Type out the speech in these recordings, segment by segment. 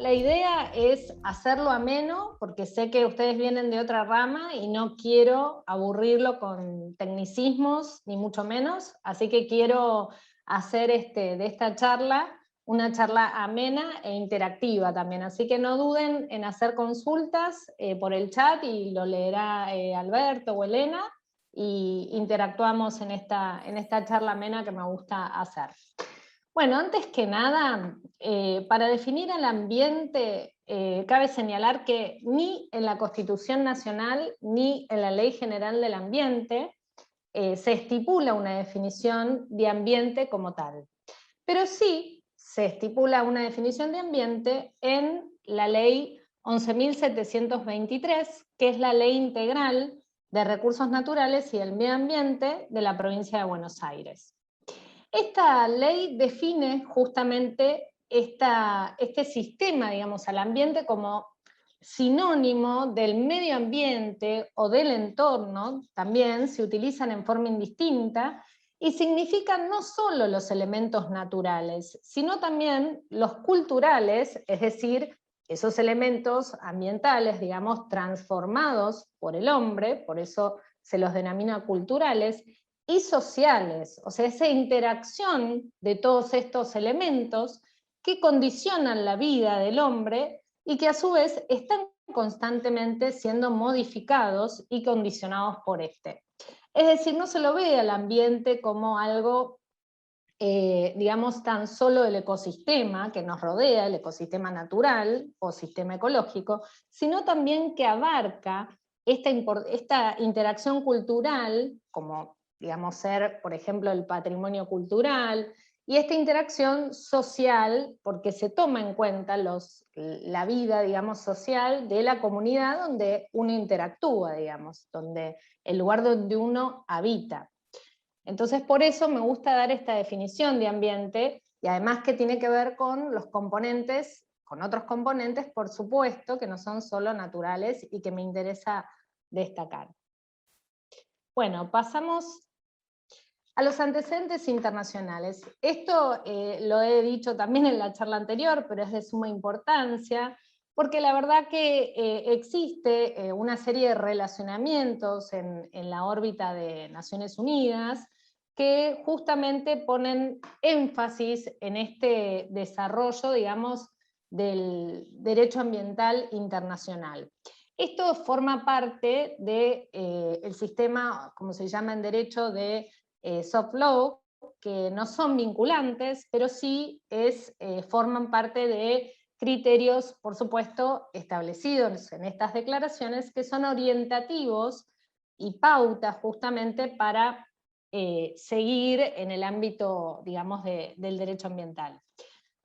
la idea es hacerlo ameno, porque sé que ustedes vienen de otra rama y no quiero aburrirlo con tecnicismos, ni mucho menos, así que quiero hacer de esta charla una charla amena e interactiva también, así que no duden en hacer consultas por el chat y lo leerá Alberto o Elena, y interactuamos en esta charla amena que me gusta hacer. Bueno, antes que nada, para definir el ambiente, cabe señalar que ni en la Constitución Nacional ni en la Ley General del Ambiente se estipula una definición de ambiente como tal. Pero sí se estipula una definición de ambiente en la Ley 11.723, que es la Ley Integral de Recursos Naturales y el Medio Ambiente de la provincia de Buenos Aires. Esta ley define justamente este sistema, digamos, al ambiente como sinónimo del medio ambiente o del entorno, también se utilizan en forma indistinta, y significan no solo los elementos naturales, sino también los culturales, es decir, esos elementos ambientales, digamos, transformados por el hombre, por eso se los denomina culturales, y sociales, o sea, esa interacción de todos estos elementos que condicionan la vida del hombre y que a su vez están constantemente siendo modificados y condicionados por este. Es decir, no se lo ve al ambiente como algo, digamos, tan solo del ecosistema que nos rodea, el ecosistema natural o sistema ecológico, sino también que abarca esta interacción cultural, como, digamos, ser, por ejemplo, el patrimonio cultural, y esta interacción social, porque se toma en cuenta la vida, digamos, social de la comunidad donde uno interactúa, digamos, el lugar donde uno habita. Entonces, por eso me gusta dar esta definición de ambiente, y además que tiene que ver con los componentes, con otros componentes, por supuesto, que no son solo naturales y que me interesa destacar. Bueno, pasamos a los antecedentes internacionales. Esto lo he dicho también en la charla anterior, pero es de suma importancia, porque la verdad que existe una serie de relacionamientos en la órbita de Naciones Unidas que justamente ponen énfasis en este desarrollo, digamos, del derecho ambiental internacional. Esto forma parte del sistema, como se llama en derecho, de soft law, que no son vinculantes, pero sí forman parte de criterios, por supuesto, establecidos en estas declaraciones, que son orientativos y pautas justamente para seguir en el ámbito, digamos, del derecho ambiental.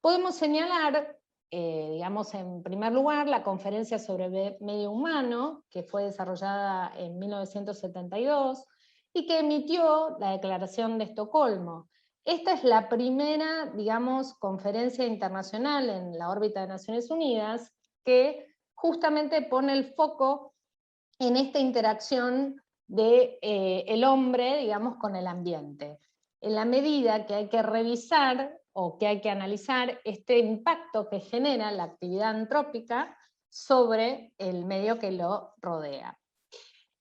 Podemos señalar, digamos, en primer lugar, la Conferencia sobre Medio Humano, que fue desarrollada en 1972, y que emitió la Declaración de Estocolmo. Esta es la primera, digamos, conferencia internacional en la órbita de Naciones Unidas que justamente pone el foco en esta interacción del hombre, digamos, con el ambiente. En la medida que hay que revisar o que hay que analizar este impacto que genera la actividad antrópica sobre el medio que lo rodea.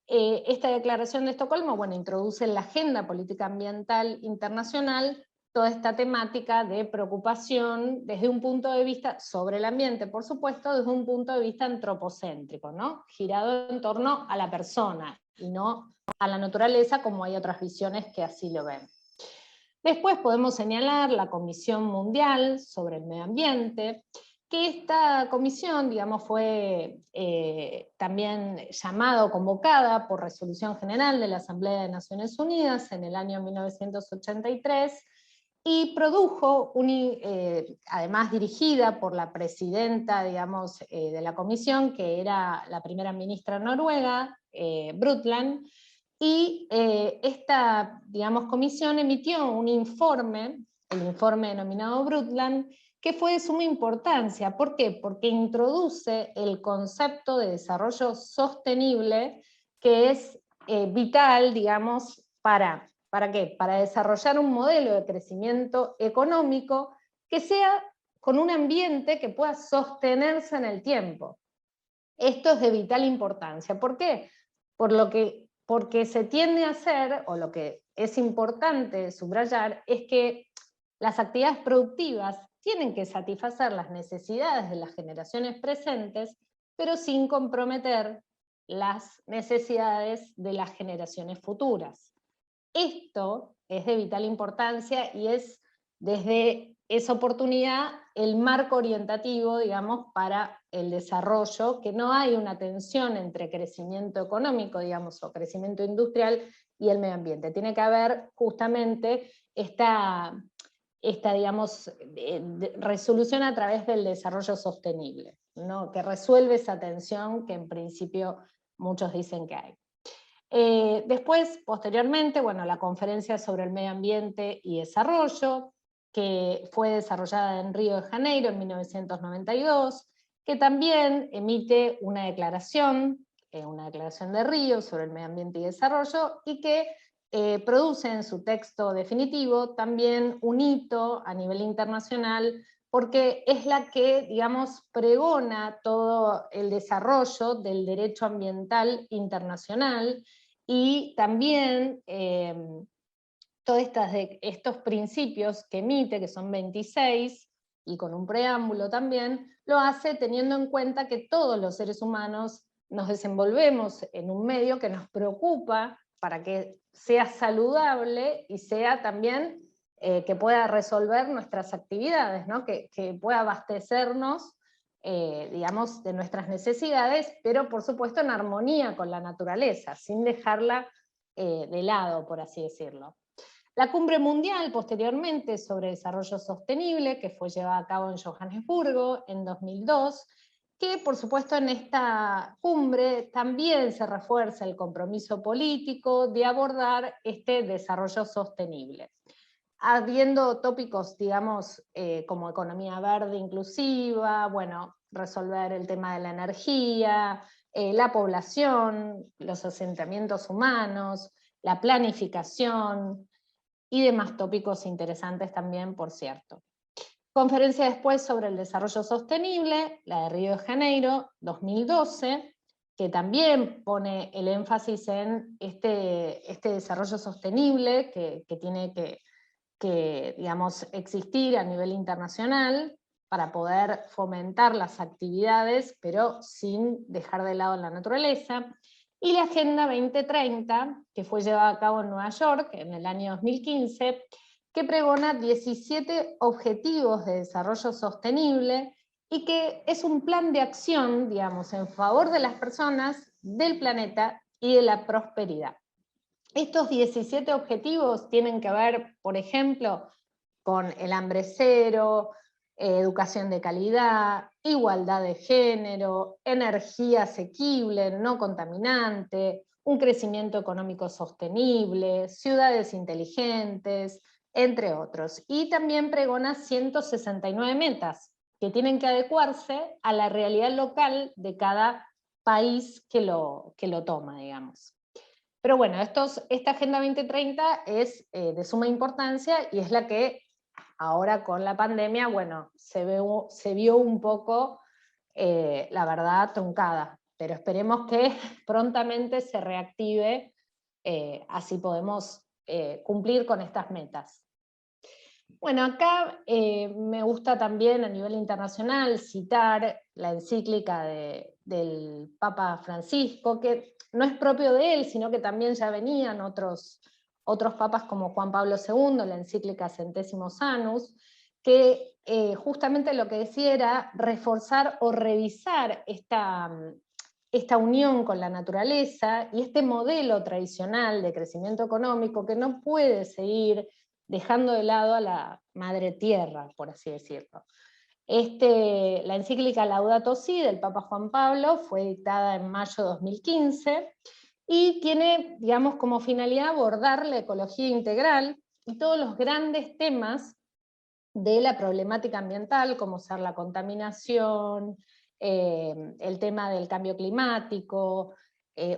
Esta declaración de Estocolmo, bueno, introduce en la agenda política ambiental internacional toda esta temática de preocupación desde un punto de vista sobre el ambiente, por supuesto, desde un punto de vista antropocéntrico, ¿no? Girado en torno a la persona y no a la naturaleza, como hay otras visiones que así lo ven. Después podemos señalar la Comisión Mundial sobre el Medio Ambiente, que esta comisión, digamos, fue también llamada o convocada por resolución general de la Asamblea de Naciones Unidas en el año 1983, y produjo, además dirigida por la presidenta, digamos, de la comisión, que era la primera ministra noruega, Brundtland, y esta, digamos, comisión emitió un informe, el informe denominado Brundtland, que fue de suma importancia. ¿Por qué? Porque introduce el concepto de desarrollo sostenible, que es vital, digamos, ¿para qué? Para desarrollar un modelo de crecimiento económico que sea con un ambiente que pueda sostenerse en el tiempo. Esto es de vital importancia. ¿Por qué? Porque se tiende a hacer, o lo que es importante subrayar, es que las actividades productivas tienen que satisfacer las necesidades de las generaciones presentes, pero sin comprometer las necesidades de las generaciones futuras. Esto es de vital importancia y es desde esa oportunidad el marco orientativo, digamos, para el desarrollo, que no hay una tensión entre crecimiento económico, digamos, o crecimiento industrial y el medio ambiente. Tiene que haber justamente esta digamos, resolución a través del desarrollo sostenible, ¿no? Que resuelve esa tensión que en principio muchos dicen que hay. Después, posteriormente, bueno, la conferencia sobre el medio ambiente y desarrollo, que fue desarrollada en Río de Janeiro en 1992, que también emite una declaración de Río sobre el medio ambiente y desarrollo, y que produce en su texto definitivo también un hito a nivel internacional, porque es la que, digamos, pregona todo el desarrollo del derecho ambiental internacional, y también todos estos principios que emite, que son 26, y con un preámbulo también, lo hace teniendo en cuenta que todos los seres humanos nos desenvolvemos en un medio que nos preocupa para que sea saludable y sea también que pueda resolver nuestras actividades, ¿no? que pueda abastecernos digamos, de nuestras necesidades, pero por supuesto en armonía con la naturaleza, sin dejarla de lado, por así decirlo. La cumbre mundial posteriormente sobre desarrollo sostenible, que fue llevada a cabo en Johannesburgo en 2002, que por supuesto en esta cumbre también se refuerza el compromiso político de abordar este desarrollo sostenible, habiendo tópicos, digamos, como economía verde inclusiva, bueno, resolver el tema de la energía, la población, los asentamientos humanos, la planificación y demás tópicos interesantes también, por cierto. Conferencia después sobre el desarrollo sostenible, la de Río de Janeiro, 2012, que también pone el énfasis en este desarrollo sostenible que tiene que, digamos, existir a nivel internacional para poder fomentar las actividades, pero sin dejar de lado la naturaleza. Y la Agenda 2030, que fue llevada a cabo en Nueva York en el año 2015, que pregona 17 objetivos de desarrollo sostenible y que es un plan de acción, digamos, en favor de las personas, del planeta y de la prosperidad. Estos 17 objetivos tienen que ver, por ejemplo, con el hambre cero, educación de calidad, igualdad de género, energía asequible, no contaminante, un crecimiento económico sostenible, ciudades inteligentes, entre otros. Y también pregona 169 metas que tienen que adecuarse a la realidad local de cada país que lo toma, digamos. Pero bueno, esta Agenda 2030 es de suma importancia y es la que ahora con la pandemia, bueno, se vio un poco, la verdad, truncada. Pero esperemos que prontamente se reactive, así podemos cumplir con estas metas. Bueno, acá me gusta también a nivel internacional citar la encíclica del Papa Francisco, que no es propio de él, sino que también ya venían otros papas como Juan Pablo II, la encíclica Centésimos Annus, que justamente lo que decía era reforzar o revisar esta unión con la naturaleza y este modelo tradicional de crecimiento económico que no puede seguir dejando de lado a la madre tierra, por así decirlo. La encíclica Laudato Si del Papa Juan Pablo fue dictada en mayo de 2015 y tiene, digamos, como finalidad abordar la ecología integral y todos los grandes temas de la problemática ambiental, como ser la contaminación, el tema del cambio climático,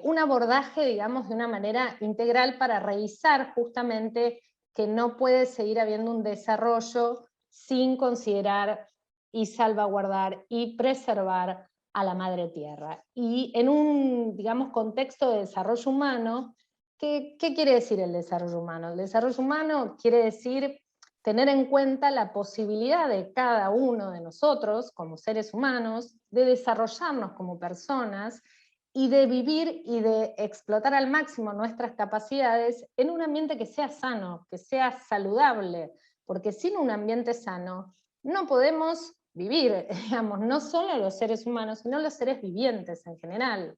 un abordaje, digamos, de una manera integral para revisar justamente que no puede seguir habiendo un desarrollo sin considerar y salvaguardar y preservar a la madre tierra. Y en un, digamos, contexto de desarrollo humano, ¿qué quiere decir el desarrollo humano? El desarrollo humano quiere decir tener en cuenta la posibilidad de cada uno de nosotros, como seres humanos, de desarrollarnos como personas y de vivir y de explotar al máximo nuestras capacidades en un ambiente que sea sano, que sea saludable, porque sin un ambiente sano no podemos vivir, digamos, no solo los seres humanos, sino los seres vivientes en general,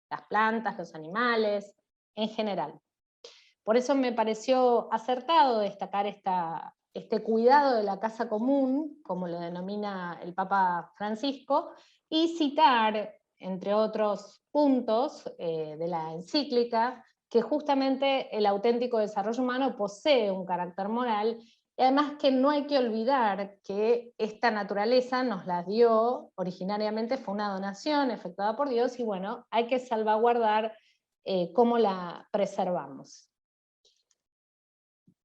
las plantas, los animales, en general. Por eso me pareció acertado destacar este cuidado de la casa común, como lo denomina el Papa Francisco, y citar, entre otros puntos de la encíclica, que justamente el auténtico desarrollo humano posee un carácter moral, y además que no hay que olvidar que esta naturaleza nos la dio, originariamente fue una donación efectuada por Dios, y bueno, hay que salvaguardar cómo la preservamos.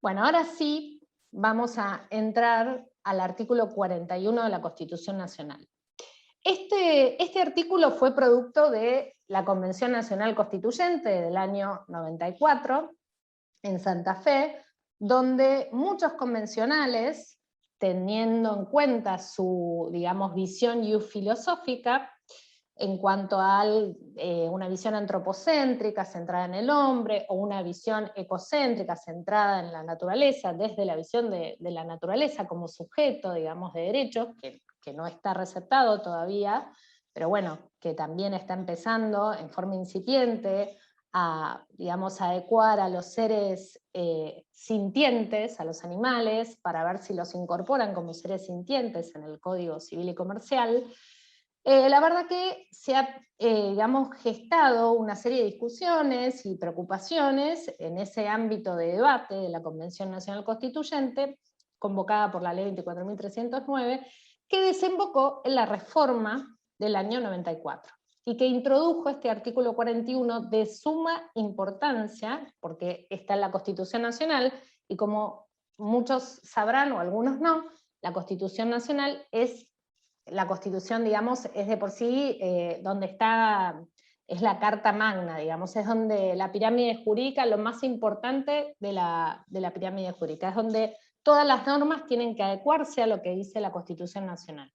Bueno, ahora sí vamos a entrar al artículo 41 de la Constitución Nacional. Este artículo fue producto de la Convención Nacional Constituyente del año 94 en Santa Fe, donde muchos convencionales, teniendo en cuenta su, digamos, visión filosófica, en cuanto a una visión antropocéntrica centrada en el hombre, o una visión ecocéntrica centrada en la naturaleza, desde la visión de la naturaleza como sujeto, digamos, de derechos, que no está receptado todavía, pero bueno, que también está empezando en forma incipiente a, digamos, adecuar a los seres sintientes, a los animales, para ver si los incorporan como seres sintientes en el Código Civil y Comercial. La verdad que se ha, digamos, gestado una serie de discusiones y preocupaciones en ese ámbito de debate de la Convención Nacional Constituyente, convocada por la Ley 24.309, que desembocó en la reforma del año 94, y que introdujo este artículo 41 de suma importancia, porque está en la Constitución Nacional, y como muchos sabrán, o algunos no, la Constitución Nacional es la Constitución, digamos, es de por sí donde está, es la Carta Magna, digamos, es donde la pirámide jurídica, lo más importante de la pirámide jurídica, es donde todas las normas tienen que adecuarse a lo que dice la Constitución Nacional,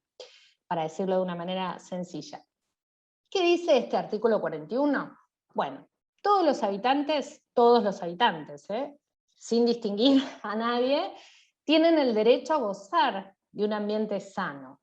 para decirlo de una manera sencilla. ¿Qué dice este artículo 41? Bueno, todos los habitantes, sin distinguir a nadie, tienen el derecho a gozar de un ambiente sano,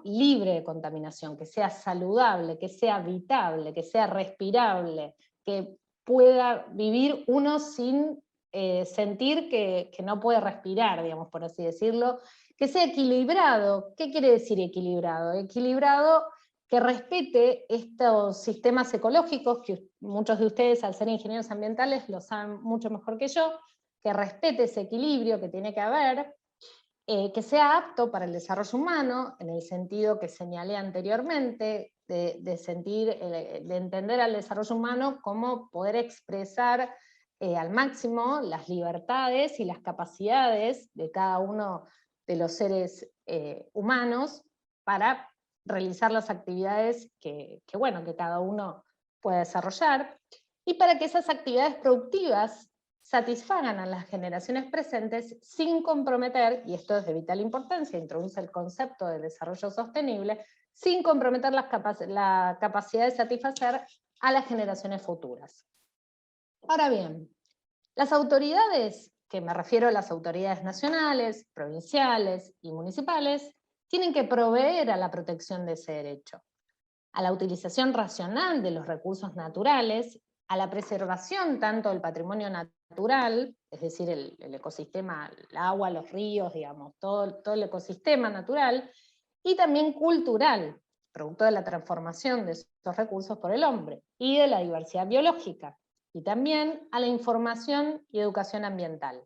libre de contaminación, que sea saludable, que sea habitable, que sea respirable, que pueda vivir uno sin sentir que no puede respirar, digamos, por así decirlo, que sea equilibrado. ¿Qué quiere decir equilibrado? Equilibrado que respete estos sistemas ecológicos, que muchos de ustedes, al ser ingenieros ambientales, lo saben mucho mejor que yo, que respete ese equilibrio que tiene que haber, que sea apto para el desarrollo humano, en el sentido que señalé anteriormente, de entender al desarrollo humano como poder expresar al máximo las libertades y las capacidades de cada uno de los seres humanos para realizar las actividades que cada uno pueda desarrollar, y para que esas actividades productivas satisfagan a las generaciones presentes sin comprometer, y esto es de vital importancia, introduce el concepto de desarrollo sostenible, sin comprometer la capacidad de satisfacer a las generaciones futuras. Ahora bien, las autoridades, que me refiero a las autoridades nacionales, provinciales y municipales, tienen que proveer a la protección de ese derecho, a la utilización racional de los recursos naturales, a la preservación tanto del patrimonio natural, es decir, el ecosistema, el agua, los ríos, digamos, todo el ecosistema natural, y también cultural, producto de la transformación de esos recursos por el hombre, y de la diversidad biológica, y también a la información y educación ambiental.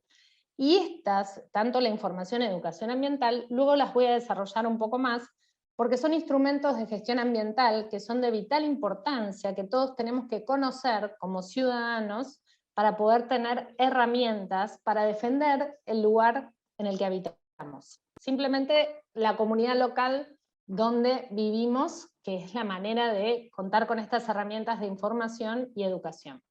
Y estas, tanto la información y educación ambiental, luego las voy a desarrollar un poco más, porque son instrumentos de gestión ambiental que son de vital importancia, que todos tenemos que conocer como ciudadanos para poder tener herramientas para defender el lugar en el que habitamos. Simplemente la comunidad local donde vivimos, que es la manera de contar con estas herramientas de información y educación.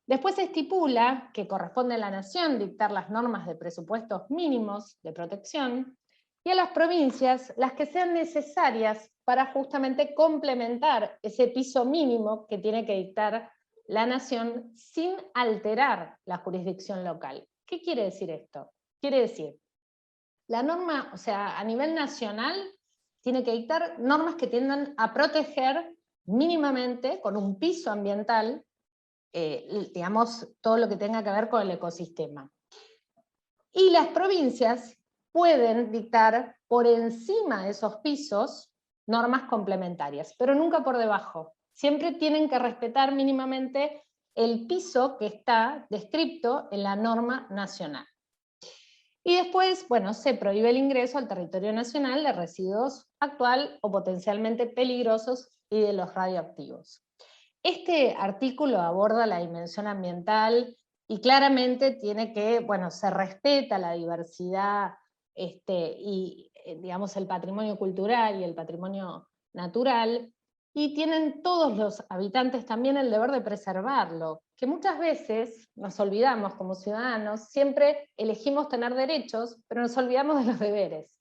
Después se estipula que corresponde a la nación dictar las normas de presupuestos mínimos de protección, y a las provincias las que sean necesarias para justamente complementar ese piso mínimo que tiene que dictar la nación sin alterar la jurisdicción local. ¿Qué quiere decir esto? Quiere decir, la norma, o sea, a nivel nacional, tiene que dictar normas que tiendan a proteger mínimamente, con un piso ambiental, digamos, todo lo que tenga que ver con el ecosistema. Y las provincias pueden dictar por encima de esos pisos normas complementarias, pero nunca por debajo. Siempre tienen que respetar mínimamente el piso que está descrito en la norma nacional. Y después, bueno, se prohíbe el ingreso al territorio nacional de residuos actual o potencialmente peligrosos y de los radioactivos. Este artículo aborda la dimensión ambiental y claramente tiene que, bueno, se respeta la diversidad y, digamos, el patrimonio cultural y el patrimonio natural, y tienen todos los habitantes también el deber de preservarlo, que muchas veces nos olvidamos como ciudadanos, siempre elegimos tener derechos, pero nos olvidamos de los deberes.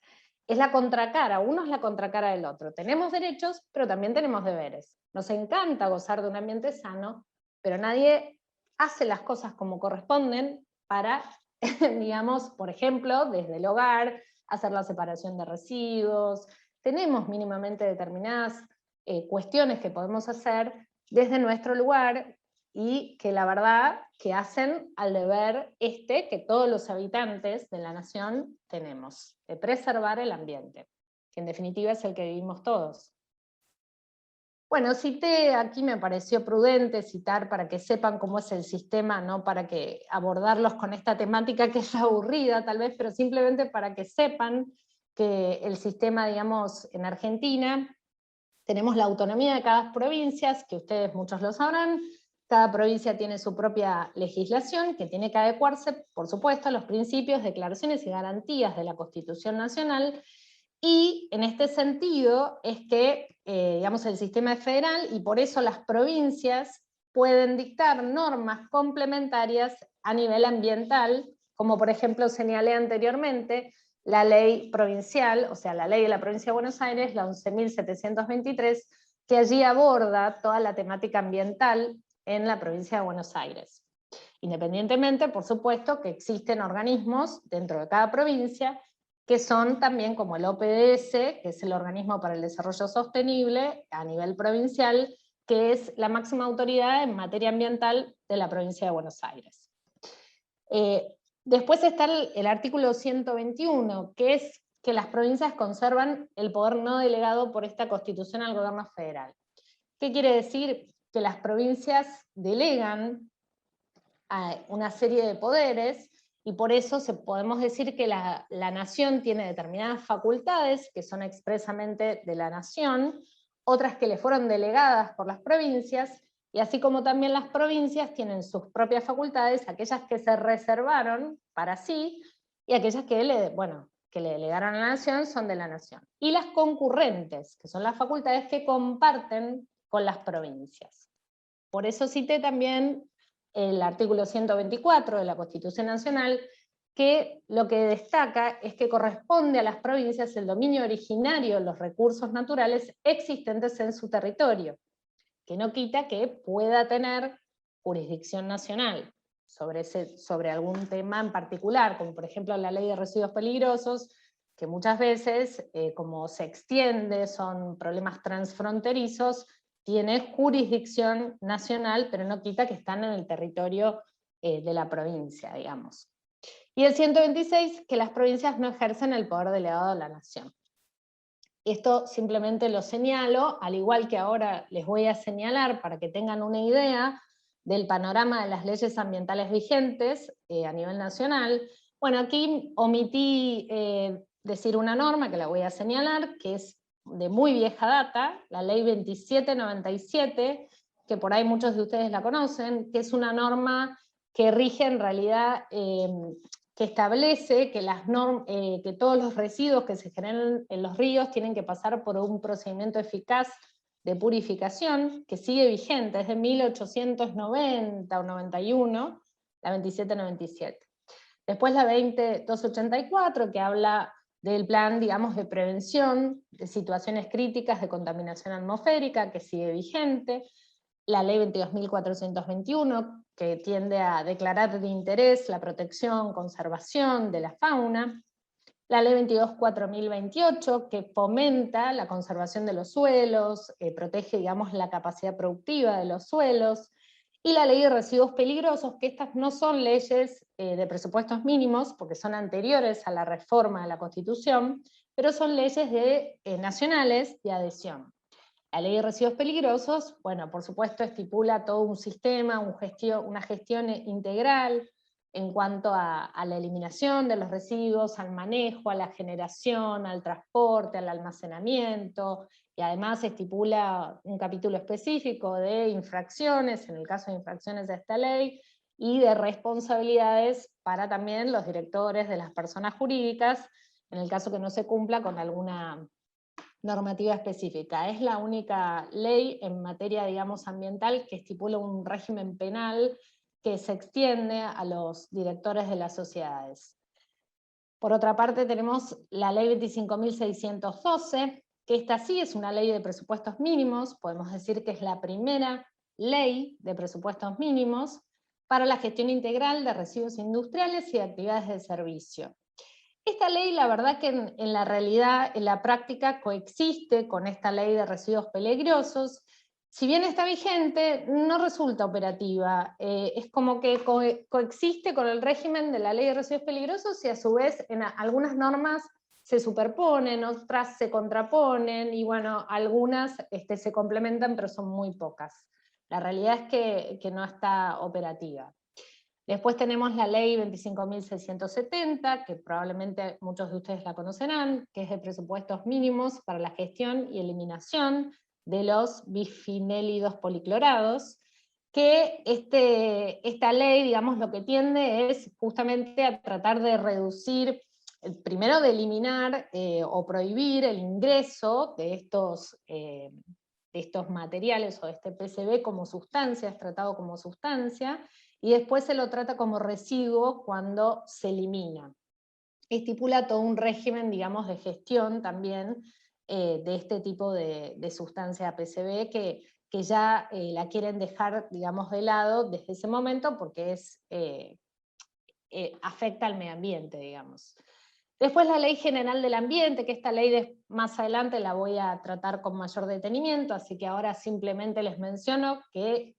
Es la contracara, uno es la contracara del otro. Tenemos derechos, pero también tenemos deberes. Nos encanta gozar de un ambiente sano, pero nadie hace las cosas como corresponden para, digamos, por ejemplo, desde el hogar, hacer la separación de residuos. Tenemos mínimamente determinadas cuestiones que podemos hacer desde nuestro lugar, y que la verdad que hacen al deber que todos los habitantes de la nación tenemos, de preservar el ambiente, que en definitiva es el que vivimos todos. Bueno, cité, aquí me pareció prudente citar para que sepan cómo es el sistema, no para que abordarlos con esta temática que es aburrida tal vez, pero simplemente para que sepan que el sistema, digamos, en Argentina, tenemos la autonomía de cada provincia, que ustedes muchos lo sabrán. Cada provincia tiene su propia legislación, que tiene que adecuarse, por supuesto, a los principios, declaraciones y garantías de la Constitución Nacional, y en este sentido es que, digamos, el sistema es federal, y por eso las provincias pueden dictar normas complementarias a nivel ambiental, como por ejemplo señalé anteriormente, la ley provincial, o sea, la ley de la provincia de Buenos Aires, la 11.723, que allí aborda toda la temática ambiental en la provincia de Buenos Aires. Independientemente, por supuesto, que existen organismos dentro de cada provincia, que son también como el OPDS, que es el Organismo para el Desarrollo Sostenible a nivel provincial, que es la máxima autoridad en materia ambiental de la provincia de Buenos Aires. Después está el artículo 121, que es que las provincias conservan el poder no delegado por esta Constitución al gobierno federal. ¿Qué quiere decir? Que las provincias delegan una serie de poderes, y por eso podemos decir que la nación tiene determinadas facultades que son expresamente de la nación, otras que le fueron delegadas por las provincias, y así como también las provincias tienen sus propias facultades, aquellas que se reservaron para sí, y aquellas que que le delegaron a la nación son de la nación. Y las concurrentes, que son las facultades que comparten con las provincias. Por eso cité también el artículo 124 de la Constitución Nacional, que lo que destaca es que corresponde a las provincias el dominio originario de los recursos naturales existentes en su territorio, que no quita que pueda tener jurisdicción nacional sobre algún tema en particular, como por ejemplo la ley de residuos peligrosos, que muchas veces, como se extiende, son problemas transfronterizos, tiene jurisdicción nacional, pero no quita que están en el territorio de la provincia, digamos. Y el 126, que las provincias no ejercen el poder delegado de la nación. Esto simplemente lo señalo, al igual que ahora les voy a señalar para que tengan una idea del panorama de las leyes ambientales vigentes a nivel nacional. Bueno, aquí omití decir una norma que la voy a señalar, que es de muy vieja data, la ley 2797, que por ahí muchos de ustedes la conocen, que es una norma que rige en realidad, que establece que, que todos los residuos que se generan en los ríos tienen que pasar por un procedimiento eficaz de purificación, que sigue vigente, es de 1890 o 91, la 2797. Después la 20284, que habla del plan, digamos, de prevención de situaciones críticas de contaminación atmosférica, que sigue vigente. La ley 22.421, que tiende a declarar de interés la protección, conservación de la fauna. La ley 22.4028, que fomenta la conservación de los suelos, protege, digamos, la capacidad productiva de los suelos. Y la ley de residuos peligrosos, que estas no son leyes de presupuestos mínimos, porque son anteriores a la reforma de la Constitución, pero son leyes nacionales de adhesión. La ley de residuos peligrosos, bueno, por supuesto estipula todo un sistema, una gestión integral en cuanto a la eliminación de los residuos, al manejo, a la generación, al transporte, al almacenamiento, y además estipula un capítulo específico de infracciones, en el caso de infracciones a esta ley, y de responsabilidades para también los directores de las personas jurídicas, en el caso que no se cumpla con alguna normativa específica. Es la única ley en materia, digamos, ambiental que estipula un régimen penal que se extiende a los directores de las sociedades. Por otra parte tenemos la ley 25.612, que esta sí es una ley de presupuestos mínimos, podemos decir que es la primera ley de presupuestos mínimos para la gestión integral de residuos industriales y de actividades de servicio. Esta ley, la verdad que en la realidad, en la práctica, coexiste con esta ley de residuos peligrosos. Si bien está vigente, no resulta operativa. Es como que coexiste con el régimen de la ley de residuos peligrosos y a su vez en algunas normas se superponen, otras se contraponen, y bueno, algunas se complementan, pero son muy pocas. La realidad es que no está operativa. Después tenemos la ley 25.670, que probablemente muchos de ustedes la conocerán, que es de presupuestos mínimos para la gestión y eliminación de los bifinilélidos policlorados, que esta ley, digamos, lo que tiende es justamente a tratar de reducir, primero de eliminar o prohibir el ingreso de estos materiales o de este PCB como sustancia, es tratado como sustancia, y después se lo trata como residuo cuando se elimina. Estipula todo un régimen, digamos, de gestión también de este tipo de sustancia PCB que ya la quieren dejar, digamos, de lado desde ese momento porque afecta al medio ambiente, digamos. Después la Ley General del Ambiente, que esta ley más adelante la voy a tratar con mayor detenimiento, así que ahora simplemente les menciono que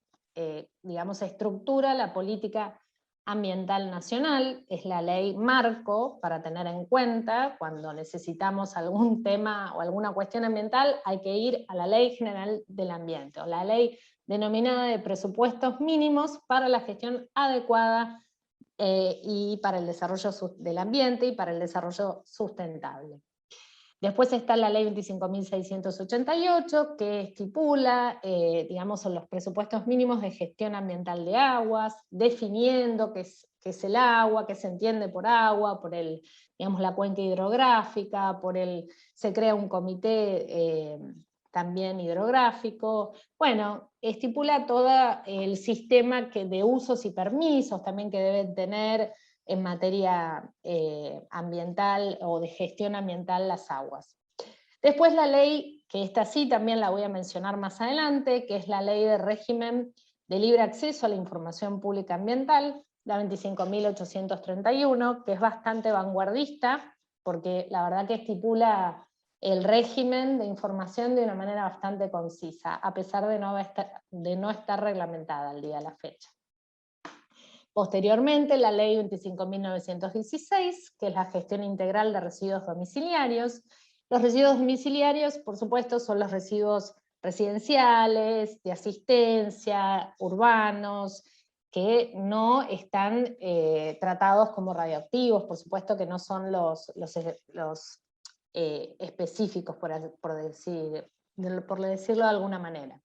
digamos, estructura la política ambiental nacional, es la ley marco para tener en cuenta cuando necesitamos algún tema o alguna cuestión ambiental, hay que ir a la Ley General del Ambiente, o la ley denominada de presupuestos mínimos para la gestión adecuada y para el desarrollo del ambiente y para el desarrollo sustentable. Después está la ley 25.688, que estipula, digamos, los presupuestos mínimos de gestión ambiental de aguas, definiendo qué es el agua, qué se entiende por agua, por digamos, la cuenca hidrográfica, se crea un comité también hidrográfico. Bueno, estipula todo el sistema de usos y permisos también que deben tener en materia ambiental o de gestión ambiental las aguas. Después la ley, que esta sí también la voy a mencionar más adelante, que es la ley de régimen de libre acceso a la información pública ambiental, la 25.831, que es bastante vanguardista, porque la verdad que estipula el régimen de información de una manera bastante concisa, a pesar de no estar reglamentada al día de la fecha. Posteriormente, la ley 25.916, que es la gestión integral de residuos domiciliarios. Los residuos domiciliarios, por supuesto, son los residuos residenciales, de asistencia, urbanos, que no están tratados como radioactivos, por supuesto que no son los específicos, por decirlo de alguna manera.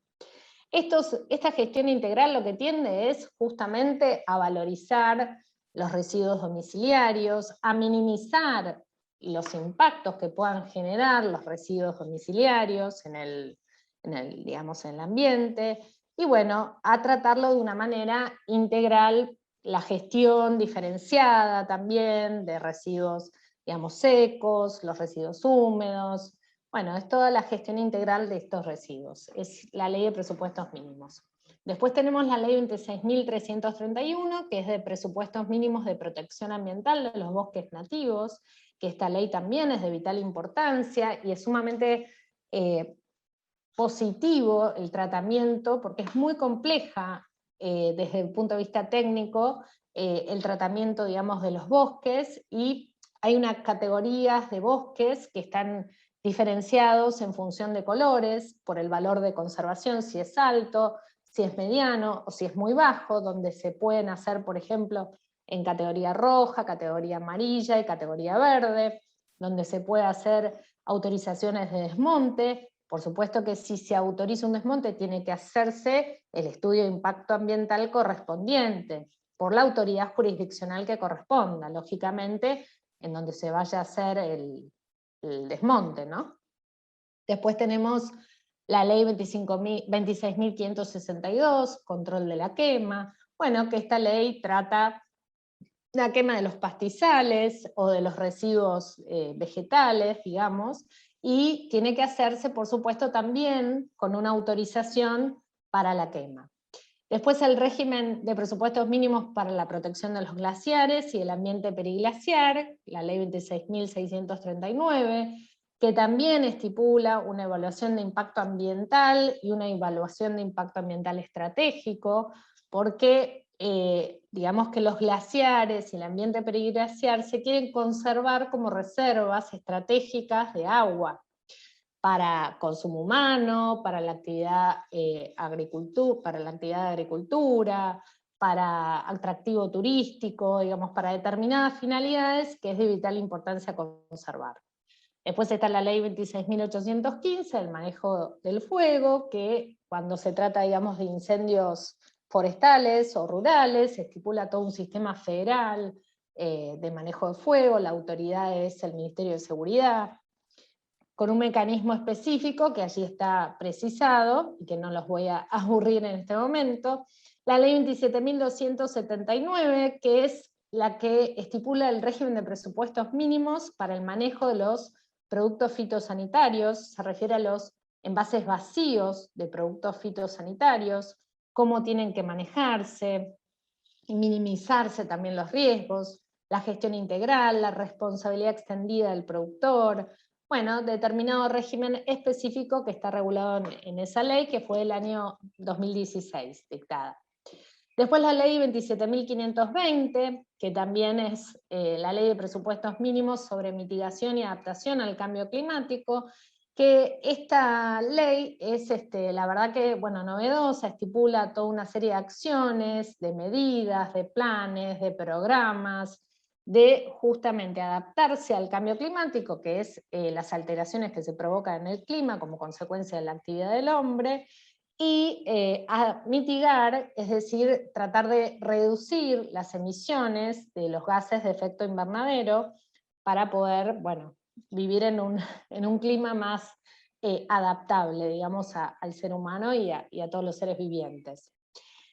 Esta gestión integral lo que tiende es justamente a valorizar los residuos domiciliarios, a minimizar los impactos que puedan generar los residuos domiciliarios digamos, en el ambiente, y bueno, a tratarlo de una manera integral, la gestión diferenciada también de residuos, digamos, secos, los residuos húmedos. Bueno, es toda la gestión integral de estos residuos, es la ley de presupuestos mínimos. Después tenemos la ley 26.331, que es de presupuestos mínimos de protección ambiental de los bosques nativos, que esta ley también es de vital importancia, y es sumamente positivo el tratamiento, porque es muy compleja desde el punto de vista técnico, el tratamiento, digamos, de los bosques, y hay unas categorías de bosques que están diferenciados en función de colores, por el valor de conservación, si es alto, si es mediano, o si es muy bajo, donde se pueden hacer, por ejemplo, en categoría roja, categoría amarilla y categoría verde, donde se puede hacer autorizaciones de desmonte. Por supuesto que si se autoriza un desmonte tiene que hacerse el estudio de impacto ambiental correspondiente, por la autoridad jurisdiccional que corresponda, lógicamente, en donde se vaya a hacer el desmonte, ¿no? Después tenemos la ley 26.562, control de la quema, bueno, que esta ley trata la quema de los pastizales o de los residuos vegetales, digamos, y tiene que hacerse, por supuesto, también con una autorización para la quema. Después el régimen de presupuestos mínimos para la protección de los glaciares y el ambiente periglaciar, la ley 26.639, que también estipula una evaluación de impacto ambiental y una evaluación de impacto ambiental estratégico, porque digamos que los glaciares y el ambiente periglaciar se quieren conservar como reservas estratégicas de agua, para consumo humano, para la actividad de agricultura, para atractivo turístico, digamos, para determinadas finalidades que es de vital importancia conservar. Después está la ley 26.815, el manejo del fuego, que cuando se trata, digamos, de incendios forestales o rurales, se estipula todo un sistema federal de manejo de fuego, la autoridad es el Ministerio de Seguridad, con un mecanismo específico que allí está precisado, y que no los voy a aburrir en este momento, la ley 27.279, que es la que estipula el régimen de presupuestos mínimos para el manejo de los productos fitosanitarios, se refiere a los envases vacíos de productos fitosanitarios, cómo tienen que manejarse, y minimizarse también los riesgos, la gestión integral, la responsabilidad extendida del productor, bueno, determinado régimen específico que está regulado en esa ley, que fue el año 2016 dictada. Después la ley 27.520, que también es la ley de presupuestos mínimos sobre mitigación y adaptación al cambio climático, que esta ley es, la verdad que, bueno, novedosa, estipula toda una serie de acciones, de medidas, de planes, de programas, de justamente adaptarse al cambio climático, que es las alteraciones que se provocan en el clima como consecuencia de la actividad del hombre, y a mitigar, es decir, tratar de reducir las emisiones de los gases de efecto invernadero para poder, bueno, vivir en un clima más adaptable, digamos, al ser humano y a todos los seres vivientes.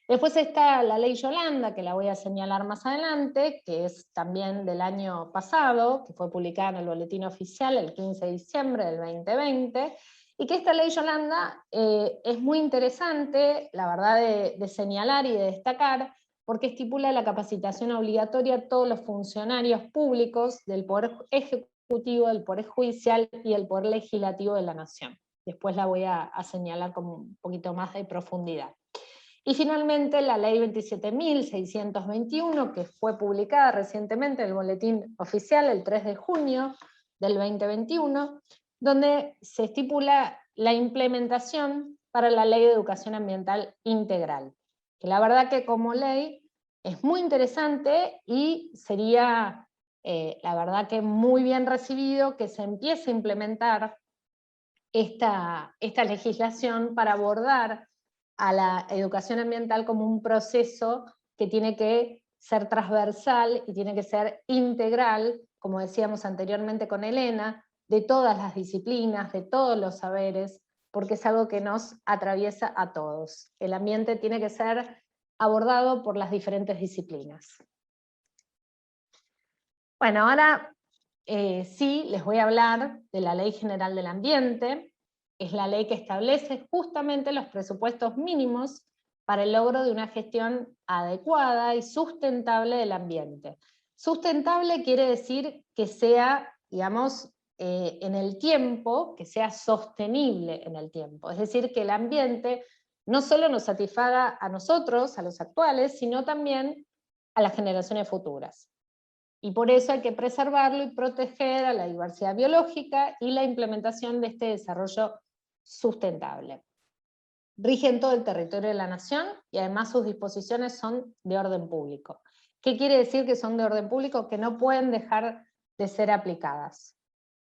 Después está la ley Yolanda, que la voy a señalar más adelante, que es también del año pasado, que fue publicada en el Boletín Oficial el 15 de diciembre del 2020, y que esta ley Yolanda es muy interesante, la verdad, de señalar y de destacar, porque estipula la capacitación obligatoria a todos los funcionarios públicos del Poder Ejecutivo, del Poder Judicial y del Poder Legislativo de la Nación. Después la voy a señalar con un poquito más de profundidad. Y finalmente la ley 27.621, que fue publicada recientemente en el Boletín Oficial el 3 de junio del 2021, donde se estipula la implementación para la Ley de Educación Ambiental Integral, que la verdad que como ley es muy interesante y sería la verdad que muy bien recibido que se empiece a implementar esta legislación para abordar a la educación ambiental como un proceso que tiene que ser transversal y tiene que ser integral, como decíamos anteriormente con Elena, de todas las disciplinas, de todos los saberes, porque es algo que nos atraviesa a todos. El ambiente tiene que ser abordado por las diferentes disciplinas. Bueno, ahora sí les voy a hablar de la Ley General del Ambiente. Es la ley que establece justamente los presupuestos mínimos para el logro de una gestión adecuada y sustentable del ambiente. Sustentable quiere decir que sea, digamos, en el tiempo, que sea sostenible en el tiempo. Es decir, que el ambiente no solo nos satisfaga a nosotros, a los actuales, sino también a las generaciones futuras. Y por eso hay que preservarlo y proteger a la diversidad biológica y la implementación de este desarrollo sustentable. Rige en todo el territorio de la nación y además sus disposiciones son de orden público. ¿Qué quiere decir que son de orden público? Que no pueden dejar de ser aplicadas.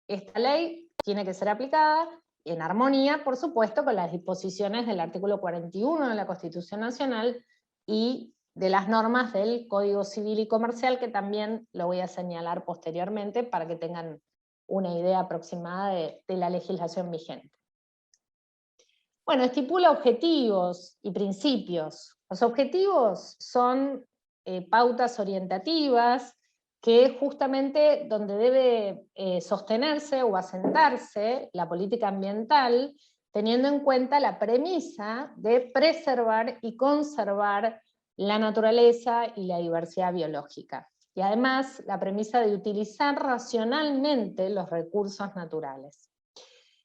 Esta ley tiene que ser aplicada en armonía, por supuesto, con las disposiciones del artículo 41 de la Constitución Nacional y de las normas del Código Civil y Comercial, que también lo voy a señalar posteriormente para que tengan una idea aproximada de la legislación vigente. Bueno, estipula objetivos y principios. Los objetivos son pautas orientativas que justamente donde debe sostenerse o asentarse la política ambiental, teniendo en cuenta la premisa de preservar y conservar la naturaleza y la diversidad biológica. Y además la premisa de utilizar racionalmente los recursos naturales.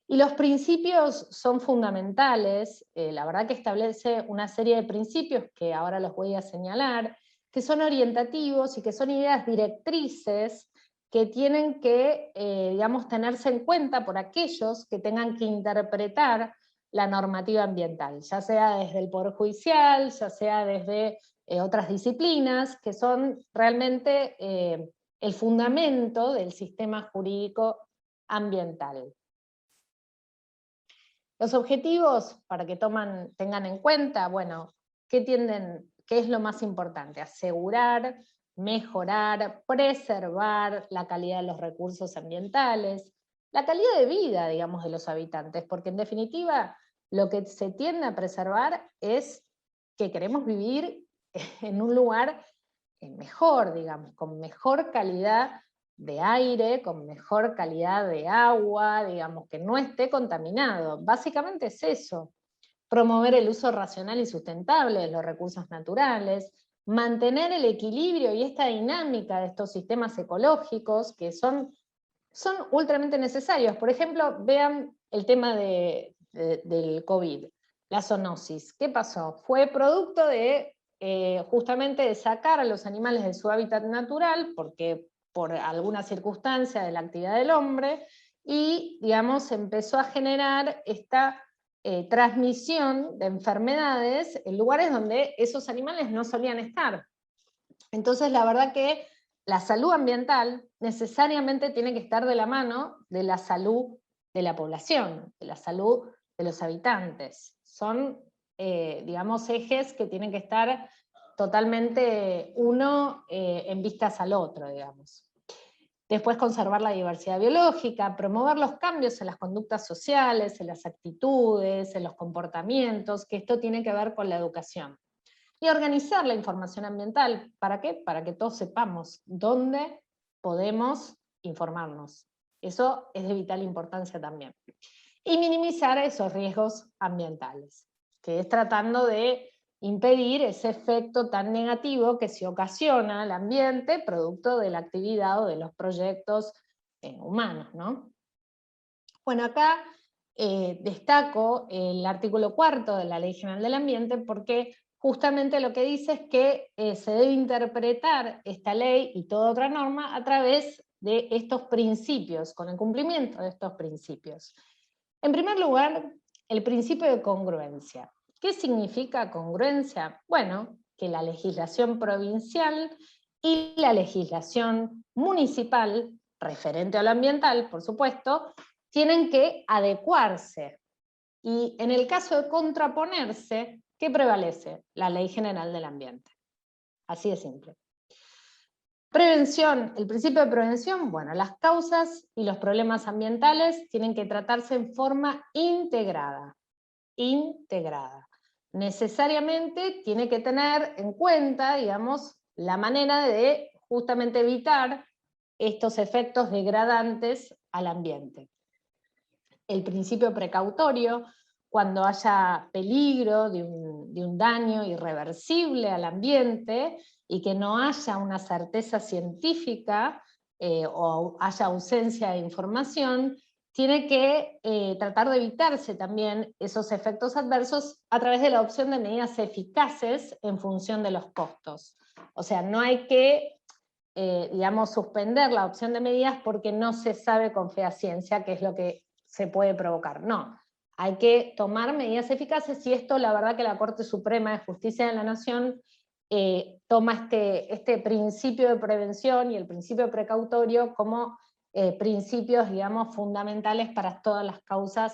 Y los principios son fundamentales, la verdad que establece una serie de principios que ahora los voy a señalar, que son orientativos y que son ideas directrices que tienen que, digamos, tenerse en cuenta por aquellos que tengan que interpretar la normativa ambiental, ya sea desde el Poder Judicial, ya sea desde otras disciplinas, que son realmente el fundamento del sistema jurídico ambiental. Los objetivos, para que tengan en cuenta, bueno, ¿qué es lo más importante? Asegurar, mejorar, preservar la calidad de los recursos ambientales, la calidad de vida, digamos, de los habitantes, porque en definitiva lo que se tiende a preservar es que queremos vivir en un lugar mejor, digamos, con mejor calidad de aire, con mejor calidad de agua, digamos, que no esté contaminado. Básicamente es eso. Promover el uso racional y sustentable de los recursos naturales, mantener el equilibrio y esta dinámica de estos sistemas ecológicos que son ultramente necesarios. Por ejemplo, vean el tema del COVID, la zoonosis. ¿Qué pasó? Fue producto de justamente de sacar a los animales de su hábitat natural, porque por alguna circunstancia de la actividad del hombre, y digamos empezó a generar esta transmisión de enfermedades en lugares donde esos animales no solían estar. Entonces la verdad que la salud ambiental necesariamente tiene que estar de la mano de la salud de la población, de la salud de los habitantes. Son, digamos, ejes que tienen que estar totalmente uno en vistas al otro, digamos. Después conservar la diversidad biológica, promover los cambios en las conductas sociales, en las actitudes, en los comportamientos, que esto tiene que ver con la educación. Y organizar la información ambiental, ¿para qué? Para que todos sepamos dónde podemos informarnos. Eso es de vital importancia también. Y minimizar esos riesgos ambientales, que es tratando de impedir ese efecto tan negativo que se ocasiona al ambiente producto de la actividad o de los proyectos humanos, ¿no? Bueno, acá destaco el artículo 4 de la Ley General del Ambiente porque justamente lo que dice es que se debe interpretar esta ley y toda otra norma a través de estos principios, con el cumplimiento de estos principios. En primer lugar, el principio de congruencia. ¿Qué significa congruencia? Bueno, que la legislación provincial y la legislación municipal, referente a lo ambiental, por supuesto, tienen que adecuarse. Y en el caso de contraponerse, ¿qué prevalece? La Ley General del Ambiente. Así de simple. Prevención, el principio de prevención, bueno, las causas y los problemas ambientales tienen que tratarse en forma integrada. Necesariamente tiene que tener en cuenta, digamos, la manera de justamente evitar estos efectos degradantes al ambiente. El principio precautorio, cuando haya peligro de un daño irreversible al ambiente y que no haya una certeza científica o haya ausencia de información, tiene que tratar de evitarse también esos efectos adversos a través de la opción de medidas eficaces en función de los costos. O sea, no hay que, digamos, suspender la opción de medidas porque no se sabe con fehacientemente qué es lo que se puede provocar. No, hay que tomar medidas eficaces, y esto la verdad que la Corte Suprema de Justicia de la Nación toma este principio de prevención y el principio precautorio como principios, digamos, fundamentales para todas las causas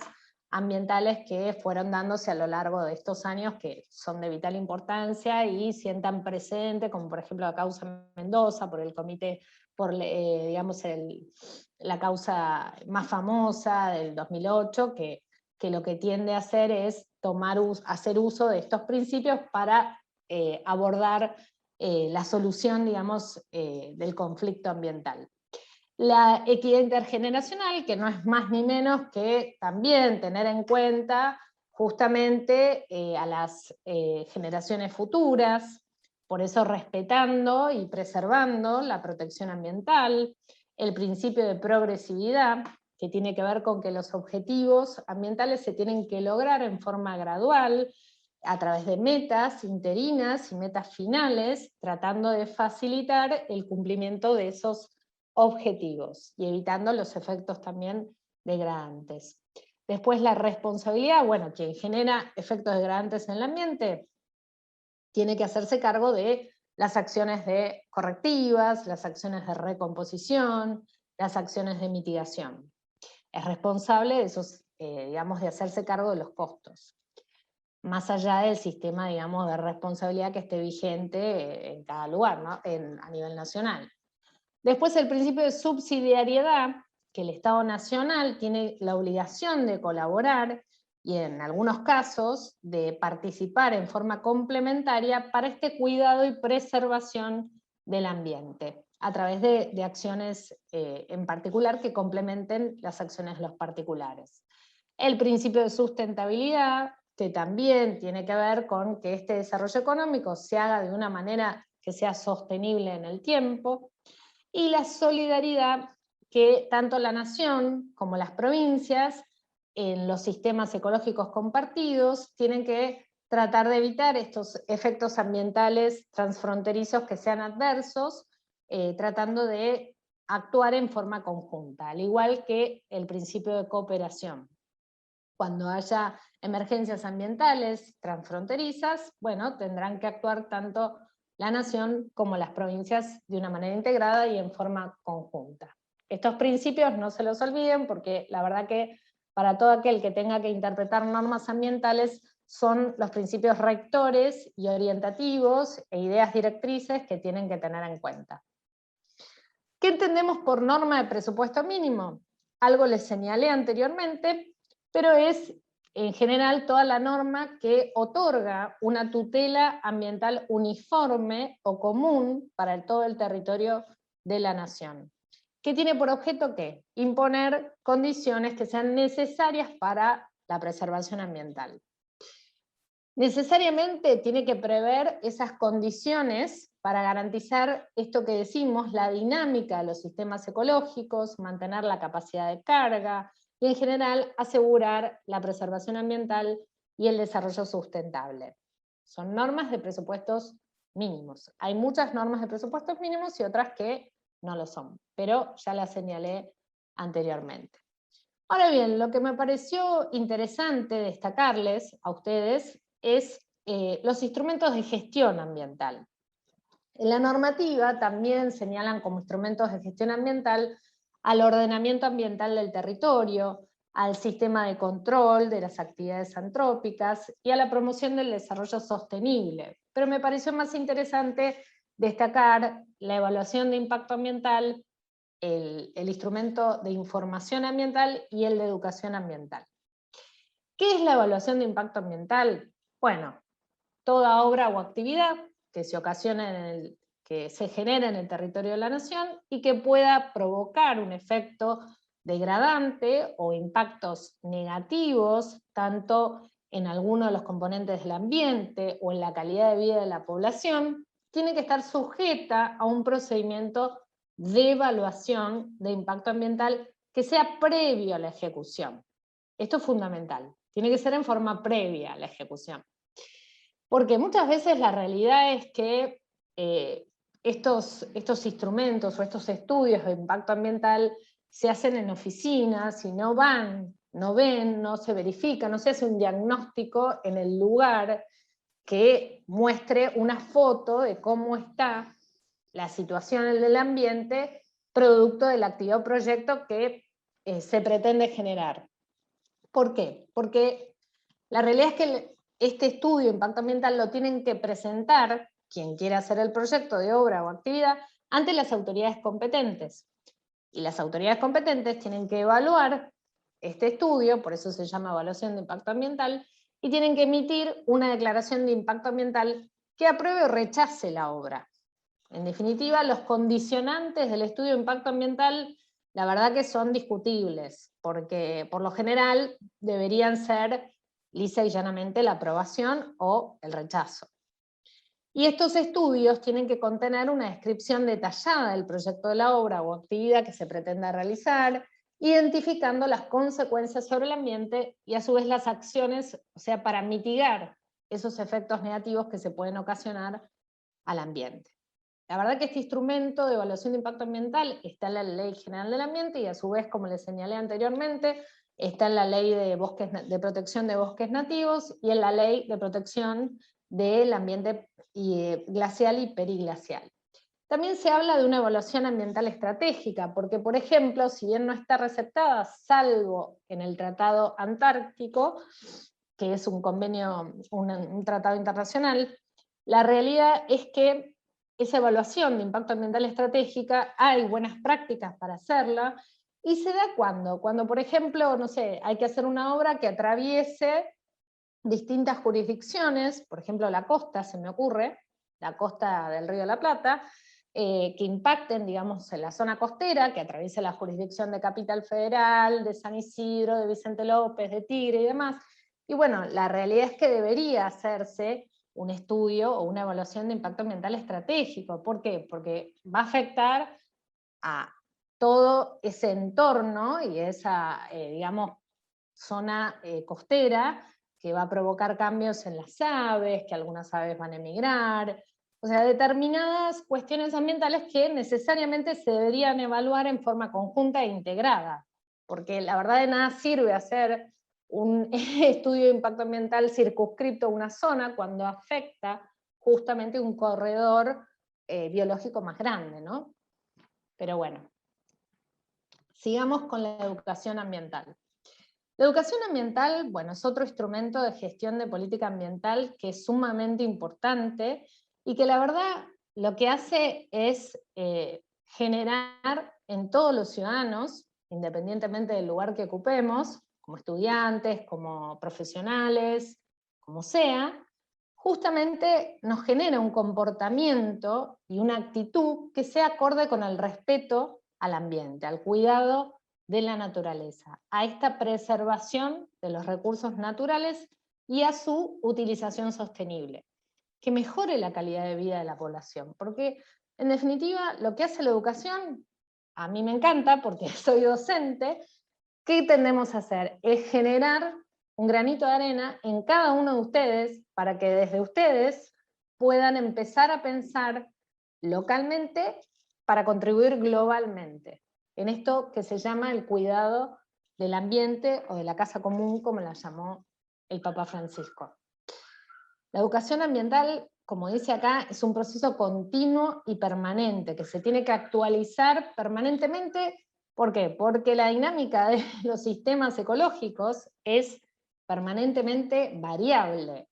ambientales que fueron dándose a lo largo de estos años, que son de vital importancia y sientan precedente, como por ejemplo la causa Mendoza, por el comité, por digamos, la causa más famosa del 2008, que lo que tiende a hacer es hacer uso de estos principios para abordar la solución, digamos, del conflicto ambiental. La equidad intergeneracional, que no es más ni menos que también tener en cuenta justamente a las generaciones futuras, por eso respetando y preservando la protección ambiental, el principio de progresividad, que tiene que ver con que los objetivos ambientales se tienen que lograr en forma gradual, a través de metas interinas y metas finales, tratando de facilitar el cumplimiento de esos objetivos y evitando los efectos también degradantes. Después la responsabilidad, bueno, quien genera efectos degradantes en el ambiente tiene que hacerse cargo de las acciones de correctivas, las acciones de recomposición, las acciones de mitigación. Es responsable de esos, digamos, de hacerse cargo de los costos, más allá del sistema, digamos, de responsabilidad que esté vigente en cada lugar, ¿no? A nivel nacional. Después el principio de subsidiariedad, que el Estado Nacional tiene la obligación de colaborar y en algunos casos de participar en forma complementaria para este cuidado y preservación del ambiente, a través de acciones en particular que complementen las acciones de los particulares. El principio de sustentabilidad, que también tiene que ver con que este desarrollo económico se haga de una manera que sea sostenible en el tiempo, y la solidaridad, que tanto la nación como las provincias, en los sistemas ecológicos compartidos, tienen que tratar de evitar estos efectos ambientales transfronterizos que sean adversos, tratando de actuar en forma conjunta, al igual que el principio de cooperación. Cuando haya emergencias ambientales transfronterizas, bueno, tendrán que actuar tanto la nación como las provincias de una manera integrada y en forma conjunta. Estos principios no se los olviden, porque la verdad que para todo aquel que tenga que interpretar normas ambientales son los principios rectores y orientativos e ideas directrices que tienen que tener en cuenta. ¿Qué entendemos por norma de presupuesto mínimo? Algo les señalé anteriormente, pero es en general toda la norma que otorga una tutela ambiental uniforme o común para todo el territorio de la nación, que tiene por objeto ¿qué? Imponer condiciones que sean necesarias para la preservación ambiental. Necesariamente tiene que prever esas condiciones para garantizar esto que decimos, la dinámica de los sistemas ecológicos, mantener la capacidad de carga, y en general asegurar la preservación ambiental y el desarrollo sustentable. Son normas de presupuestos mínimos. Hay muchas normas de presupuestos mínimos y otras que no lo son, pero ya las señalé anteriormente. Ahora bien, lo que me pareció interesante destacarles a ustedes es los instrumentos de gestión ambiental. En la normativa también señalan como instrumentos de gestión ambiental al ordenamiento ambiental del territorio, al sistema de control de las actividades antrópicas y a la promoción del desarrollo sostenible. Pero me pareció más interesante destacar la evaluación de impacto ambiental, el instrumento de información ambiental y el de educación ambiental. ¿Qué es la evaluación de impacto ambiental? Bueno, toda obra o actividad que se ocasione que se genere en el territorio de la nación y que pueda provocar un efecto degradante o impactos negativos, tanto en alguno de los componentes del ambiente o en la calidad de vida de la población, tiene que estar sujeta a un procedimiento de evaluación de impacto ambiental que sea previo a la ejecución. Esto es fundamental, tiene que ser en forma previa a la ejecución. Porque muchas veces la realidad es que estos instrumentos o estos estudios de impacto ambiental se hacen en oficinas y no van, no ven, no se verifica, no se hace un diagnóstico en el lugar que muestre una foto de cómo está la situación del ambiente producto de la actividad o proyecto que se pretende generar. ¿Por qué? Porque la realidad es que este estudio de impacto ambiental lo tienen que presentar quien quiera hacer el proyecto de obra o actividad ante las autoridades competentes. Y las autoridades competentes tienen que evaluar este estudio, por eso se llama evaluación de impacto ambiental, y tienen que emitir una declaración de impacto ambiental que apruebe o rechace la obra. En definitiva, los condicionantes del estudio de impacto ambiental, la verdad que son discutibles, porque por lo general deberían ser lisa y llanamente la aprobación o el rechazo. Y estos estudios tienen que contener una descripción detallada del proyecto de la obra o actividad que se pretenda realizar, identificando las consecuencias sobre el ambiente y a su vez las acciones, o sea, para mitigar esos efectos negativos que se pueden ocasionar al ambiente. La verdad que este instrumento de evaluación de impacto ambiental está en la Ley General del Ambiente y a su vez, como les señalé anteriormente, está en la Ley de Protección de Bosques Nativos y en la Ley de Protección del Ambiente Glacial y Periglacial. También se habla de una evaluación ambiental estratégica, porque por ejemplo, si bien no está receptada, salvo en el Tratado Antártico, que es un convenio, un tratado internacional, la realidad es que esa evaluación de impacto ambiental estratégica, hay buenas prácticas para hacerla, y se da cuando por ejemplo, no sé, hay que hacer una obra que atraviese distintas jurisdicciones, por ejemplo la costa, se me ocurre, la costa del Río de la Plata, que impacten, digamos, en la zona costera, que atraviese la jurisdicción de Capital Federal, de San Isidro, de Vicente López, de Tigre y demás. Y bueno, la realidad es que debería hacerse un estudio o una evaluación de impacto ambiental estratégico. ¿Por qué? Porque va a afectar a todo ese entorno y esa, digamos, zona costera, que va a provocar cambios en las aves, que algunas aves van a emigrar, o sea, determinadas cuestiones ambientales que necesariamente se deberían evaluar en forma conjunta e integrada, porque la verdad de nada sirve hacer un estudio de impacto ambiental circunscripto a una zona cuando afecta justamente un corredor biológico más grande, ¿no? Pero bueno, sigamos con la educación ambiental. La educación ambiental, bueno, es otro instrumento de gestión de política ambiental que es sumamente importante y que la verdad lo que hace es generar en todos los ciudadanos, independientemente del lugar que ocupemos, como estudiantes, como profesionales, como sea, justamente nos genera un comportamiento y una actitud que sea acorde con el respeto al ambiente, al cuidado de la naturaleza, a esta preservación de los recursos naturales y a su utilización sostenible, que mejore la calidad de vida de la población, porque en definitiva lo que hace la educación, a mí me encanta porque soy docente, ¿qué tendemos a hacer? Es generar un granito de arena en cada uno de ustedes, para que desde ustedes puedan empezar a pensar localmente para contribuir globalmente, en esto que se llama el cuidado del ambiente o de la casa común, como la llamó el Papa Francisco. La educación ambiental, como dice acá, es un proceso continuo y permanente, que se tiene que actualizar permanentemente. ¿Por qué? Porque la dinámica de los sistemas ecológicos es permanentemente variable.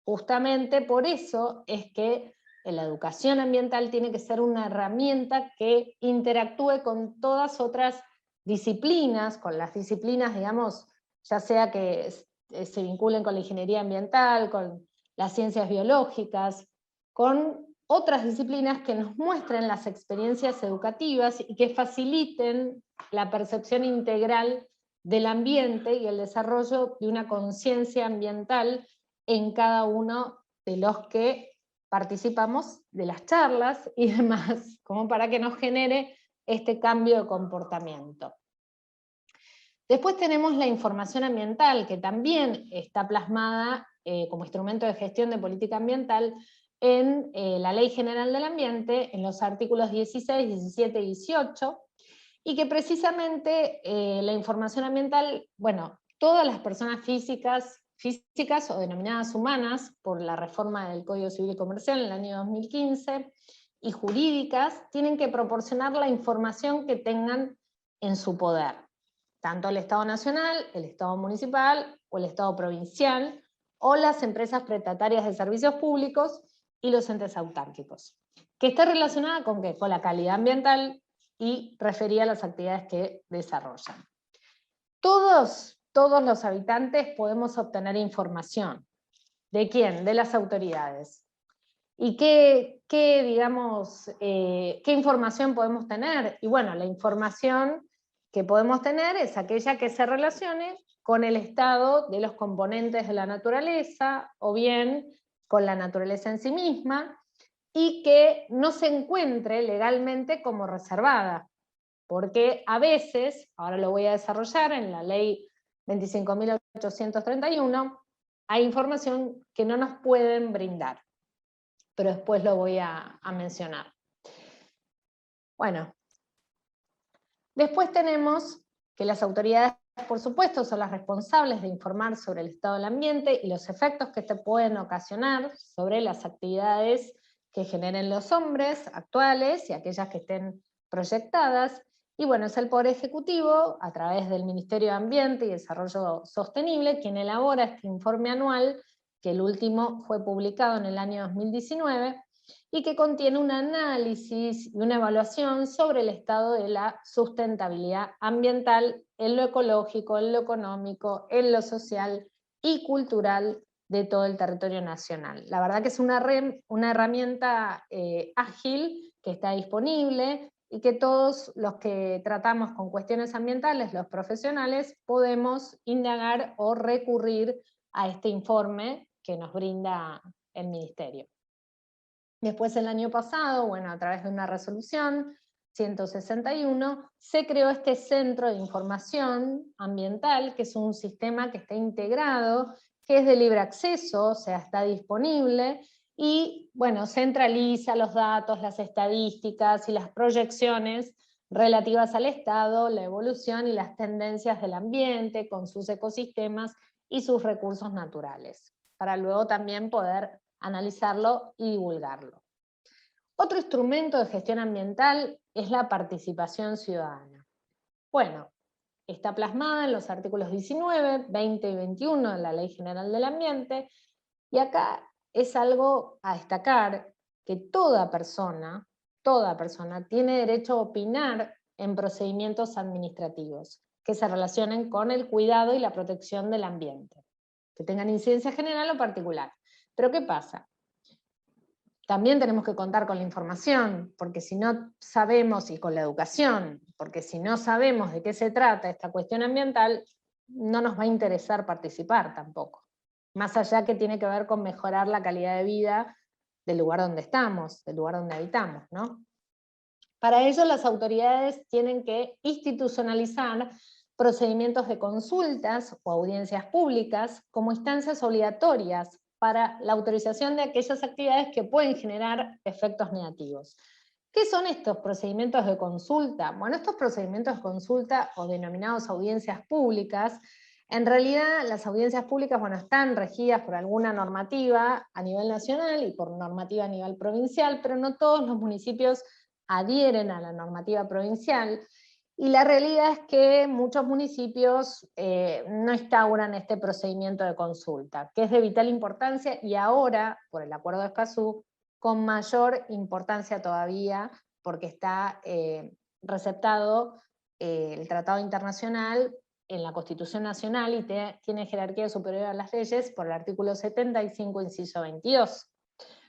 Justamente por eso es que la educación ambiental tiene que ser una herramienta que interactúe con todas otras disciplinas, con las disciplinas, digamos, ya sea que se vinculen con la ingeniería ambiental, con las ciencias biológicas, con otras disciplinas que nos muestren las experiencias educativas y que faciliten la percepción integral del ambiente y el desarrollo de una conciencia ambiental en cada uno de los que participamos de las charlas y demás, como para que nos genere este cambio de comportamiento. Después tenemos la información ambiental, que también está plasmada como instrumento de gestión de política ambiental en la Ley General del Ambiente, en los artículos 16, 17 y 18, y que precisamente la información ambiental, bueno, todas las personas físicas o denominadas humanas, por la reforma del Código Civil y Comercial en el año 2015, y jurídicas, tienen que proporcionar la información que tengan en su poder, tanto el Estado Nacional, el Estado Municipal o el Estado Provincial, o las empresas prestatarias de servicios públicos y los entes autárquicos, que esté relacionada con ¿qué? Con la calidad ambiental y referida a las actividades que desarrollan. Todos los habitantes podemos obtener información. ¿De quién? De las autoridades. ¿Y qué información podemos tener? Y bueno, la información que podemos tener es aquella que se relacione con el estado de los componentes de la naturaleza, o bien con la naturaleza en sí misma, y que no se encuentre legalmente como reservada. Porque a veces, ahora lo voy a desarrollar en la ley 25.831, hay información que no nos pueden brindar, pero después lo voy a mencionar. Bueno, después tenemos que las autoridades, por supuesto, son las responsables de informar sobre el estado del ambiente y los efectos que se pueden ocasionar sobre las actividades que generen los hombres actuales y aquellas que estén proyectadas. Y bueno, es el Poder Ejecutivo, a través del Ministerio de Ambiente y Desarrollo Sostenible, quien elabora este informe anual, que el último fue publicado en el año 2019, y que contiene un análisis y una evaluación sobre el estado de la sustentabilidad ambiental en lo ecológico, en lo económico, en lo social y cultural de todo el territorio nacional. La verdad que es una herramienta ágil que está disponible y que todos los que tratamos con cuestiones ambientales, los profesionales, podemos indagar o recurrir a este informe que nos brinda el Ministerio. Después, el año pasado, bueno, a través de una resolución 161, se creó este Centro de Información Ambiental, que es un sistema que está integrado, que es de libre acceso, o sea, está disponible, y bueno, centraliza los datos, las estadísticas y las proyecciones relativas al estado, la evolución y las tendencias del ambiente, con sus ecosistemas y sus recursos naturales, para luego también poder analizarlo y divulgarlo. Otro instrumento de gestión ambiental es la participación ciudadana. Bueno, está plasmada en los artículos 19, 20 y 21 de la Ley General del Ambiente, y acá es algo a destacar, que toda persona tiene derecho a opinar en procedimientos administrativos que se relacionen con el cuidado y la protección del ambiente, que tengan incidencia general o particular. Pero ¿qué pasa? También tenemos que contar con la información, porque si no sabemos, y con la educación, porque si no sabemos de qué se trata esta cuestión ambiental, no nos va a interesar participar tampoco. Más allá que tiene que ver con mejorar la calidad de vida del lugar donde estamos, del lugar donde habitamos, ¿no? Para ello, las autoridades tienen que institucionalizar procedimientos de consultas o audiencias públicas como instancias obligatorias para la autorización de aquellas actividades que pueden generar efectos negativos. ¿Qué son estos procedimientos de consulta? Bueno, estos procedimientos de consulta, o denominados audiencias públicas, en realidad las audiencias públicas, bueno, están regidas por alguna normativa a nivel nacional y por normativa a nivel provincial, pero no todos los municipios adhieren a la normativa provincial, y la realidad es que muchos municipios no instauran este procedimiento de consulta, que es de vital importancia, y ahora, por el Acuerdo de Escazú, con mayor importancia todavía, porque está receptado el Tratado Internacional en la Constitución Nacional y tiene jerarquía superior a las leyes por el artículo 75, inciso 22.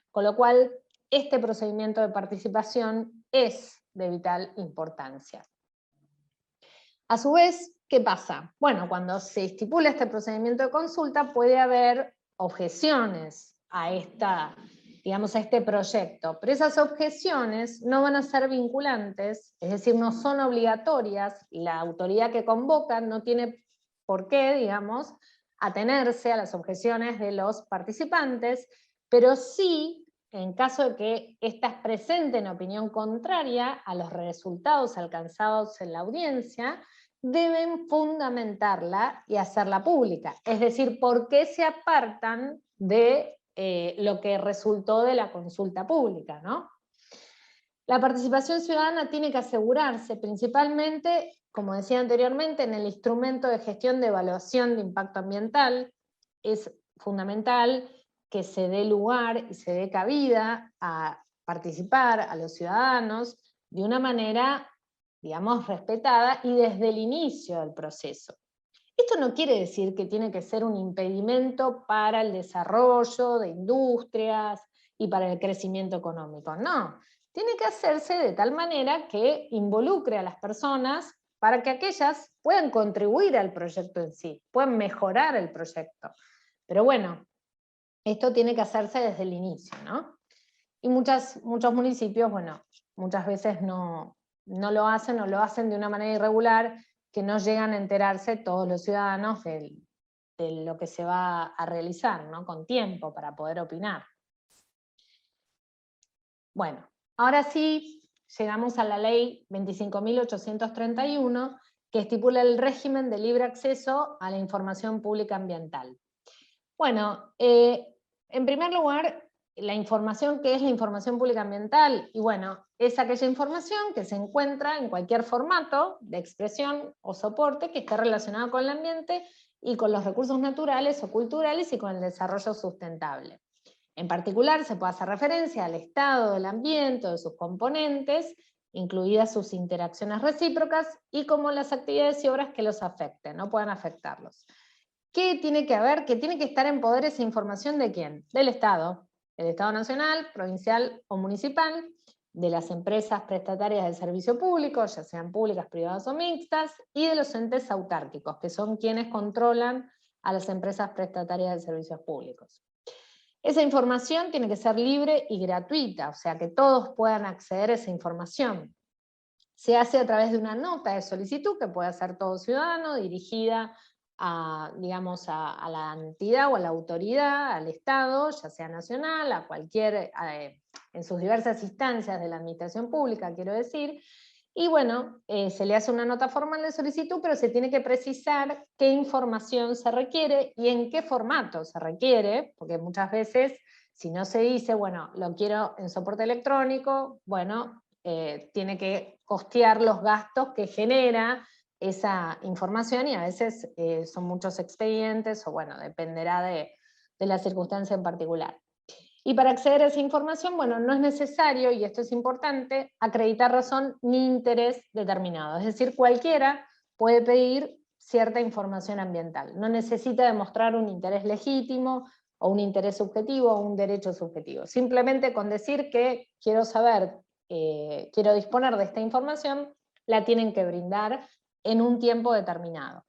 Con lo cual, este procedimiento de participación es de vital importancia. A su vez, ¿qué pasa? Bueno, cuando se estipula este procedimiento de consulta puede haber objeciones a este proyecto, pero esas objeciones no van a ser vinculantes, es decir, no son obligatorias, la autoridad que convoca no tiene por qué, digamos, atenerse a las objeciones de los participantes, pero sí, en caso de que éstas presenten opinión contraria a los resultados alcanzados en la audiencia, deben fundamentarla y hacerla pública. Es decir, ¿por qué se apartan de lo que resultó de la consulta pública, ¿no? La participación ciudadana tiene que asegurarse principalmente, como decía anteriormente, en el instrumento de gestión de evaluación de impacto ambiental. Es fundamental que se dé lugar y se dé cabida a participar a los ciudadanos de una manera, digamos, respetada y desde el inicio del proceso. Esto no quiere decir que tiene que ser un impedimento para el desarrollo de industrias y para el crecimiento económico, no. Tiene que hacerse de tal manera que involucre a las personas para que aquellas puedan contribuir al proyecto en sí, puedan mejorar el proyecto. Pero bueno, esto tiene que hacerse desde el inicio, ¿no? Y muchos municipios, bueno, muchas veces no lo hacen o lo hacen de una manera irregular, que no llegan a enterarse todos los ciudadanos de lo que se va a realizar, ¿no? Con tiempo para poder opinar. Bueno, ahora sí llegamos a la ley 25.831, que estipula el régimen de libre acceso a la información pública ambiental. Bueno, en primer lugar, la información, ¿qué es la información pública ambiental? Y bueno, es aquella información que se encuentra en cualquier formato de expresión o soporte que esté relacionado con el ambiente y con los recursos naturales o culturales y con el desarrollo sustentable. En particular, se puede hacer referencia al estado del ambiente, de sus componentes, incluidas sus interacciones recíprocas, y como las actividades y obras que los afecten, no puedan afectarlos. ¿Qué tiene que haber? Que tiene que estar en poder esa información ¿de quién? Del Estado. El Estado nacional, provincial o municipal, de las empresas prestatarias del servicio público, ya sean públicas, privadas o mixtas, y de los entes autárquicos, que son quienes controlan a las empresas prestatarias de servicios públicos. Esa información tiene que ser libre y gratuita, o sea que todos puedan acceder a esa información. Se hace a través de una nota de solicitud que puede hacer todo ciudadano, dirigida digamos, a la entidad o a la autoridad, al Estado, ya sea nacional, a cualquier, en sus diversas instancias de la administración pública, quiero decir, y bueno, se le hace una nota formal de solicitud, pero se tiene que precisar qué información se requiere y en qué formato se requiere, porque muchas veces, si no se dice, bueno, lo quiero en soporte electrónico, bueno, tiene que costear los gastos que genera esa información, y a veces son muchos expedientes, o bueno, dependerá de la circunstancia en particular. Y para acceder a esa información, bueno, no es necesario, y esto es importante, acreditar razón ni interés determinado. Es decir, cualquiera puede pedir cierta información ambiental. No necesita demostrar un interés legítimo, o un interés subjetivo, o un derecho subjetivo. Simplemente con decir que quiero saber, quiero disponer de esta información, la tienen que brindar en un tiempo determinado,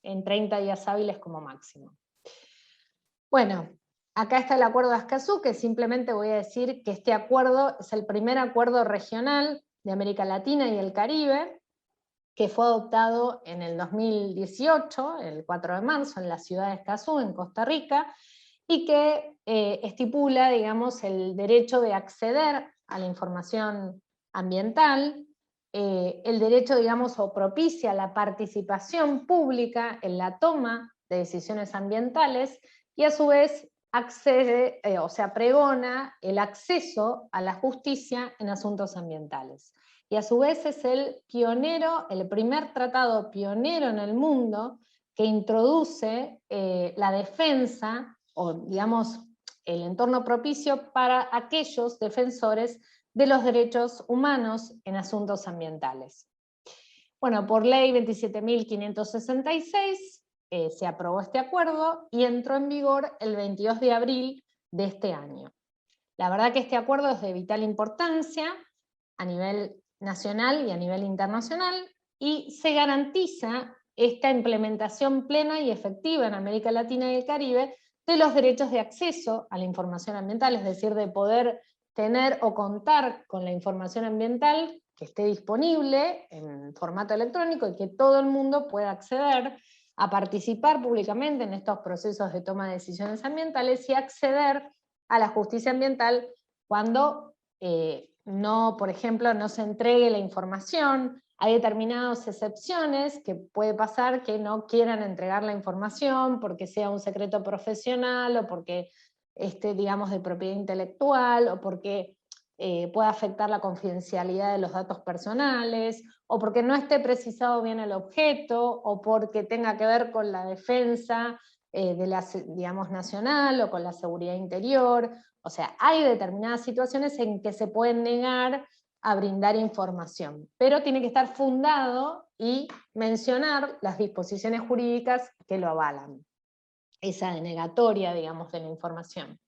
en 30 días hábiles como máximo. Bueno, acá está el acuerdo de Escazú, que simplemente voy a decir que este acuerdo es el primer acuerdo regional de América Latina y el Caribe, que fue adoptado en el 2018, el 4 de marzo, en la ciudad de Escazú, en Costa Rica, y que estipula, digamos, el derecho de acceder a la información ambiental, el derecho, digamos, o propicia la participación pública en la toma de decisiones ambientales, y a su vez accede, o sea, pregona el acceso a la justicia en asuntos ambientales. Y a su vez es el pionero, el primer tratado pionero en el mundo que introduce la defensa, o digamos, el entorno propicio para aquellos defensores de los derechos humanos en asuntos ambientales. Bueno, por ley 27.566 se aprobó este acuerdo y entró en vigor el 22 de abril de este año. La verdad que este acuerdo es de vital importancia a nivel nacional y a nivel internacional, y se garantiza esta implementación plena y efectiva en América Latina y el Caribe de los derechos de acceso a la información ambiental, es decir, de poder tener o contar con la información ambiental que esté disponible en formato electrónico y que todo el mundo pueda acceder a participar públicamente en estos procesos de toma de decisiones ambientales y acceder a la justicia ambiental cuando no, por ejemplo, no se entregue la información. Hay determinadas excepciones que puede pasar que no quieran entregar la información porque sea un secreto profesional o porque digamos, de propiedad intelectual, o porque pueda afectar la confidencialidad de los datos personales, o porque no esté precisado bien el objeto, o porque tenga que ver con la defensa de la, digamos, nacional, o con la seguridad interior. O sea, hay determinadas situaciones en que se pueden negar a brindar información, pero tiene que estar fundado y mencionar las disposiciones jurídicas que lo avalan, esa denegatoria, digamos, de la información.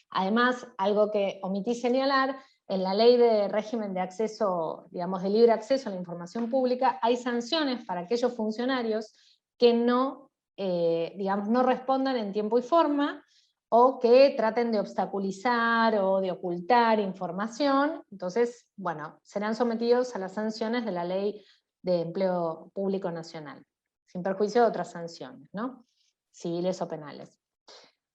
Además, algo que omití señalar, en la ley de régimen de acceso, digamos, de libre acceso a la información pública, hay sanciones para aquellos funcionarios que no, digamos, no respondan en tiempo y forma, o que traten de obstaculizar o de ocultar información. Entonces, bueno, serán sometidos a las sanciones de la Ley de Empleo Público Nacional, sin perjuicio de otras sanciones, ¿no?, civiles o penales.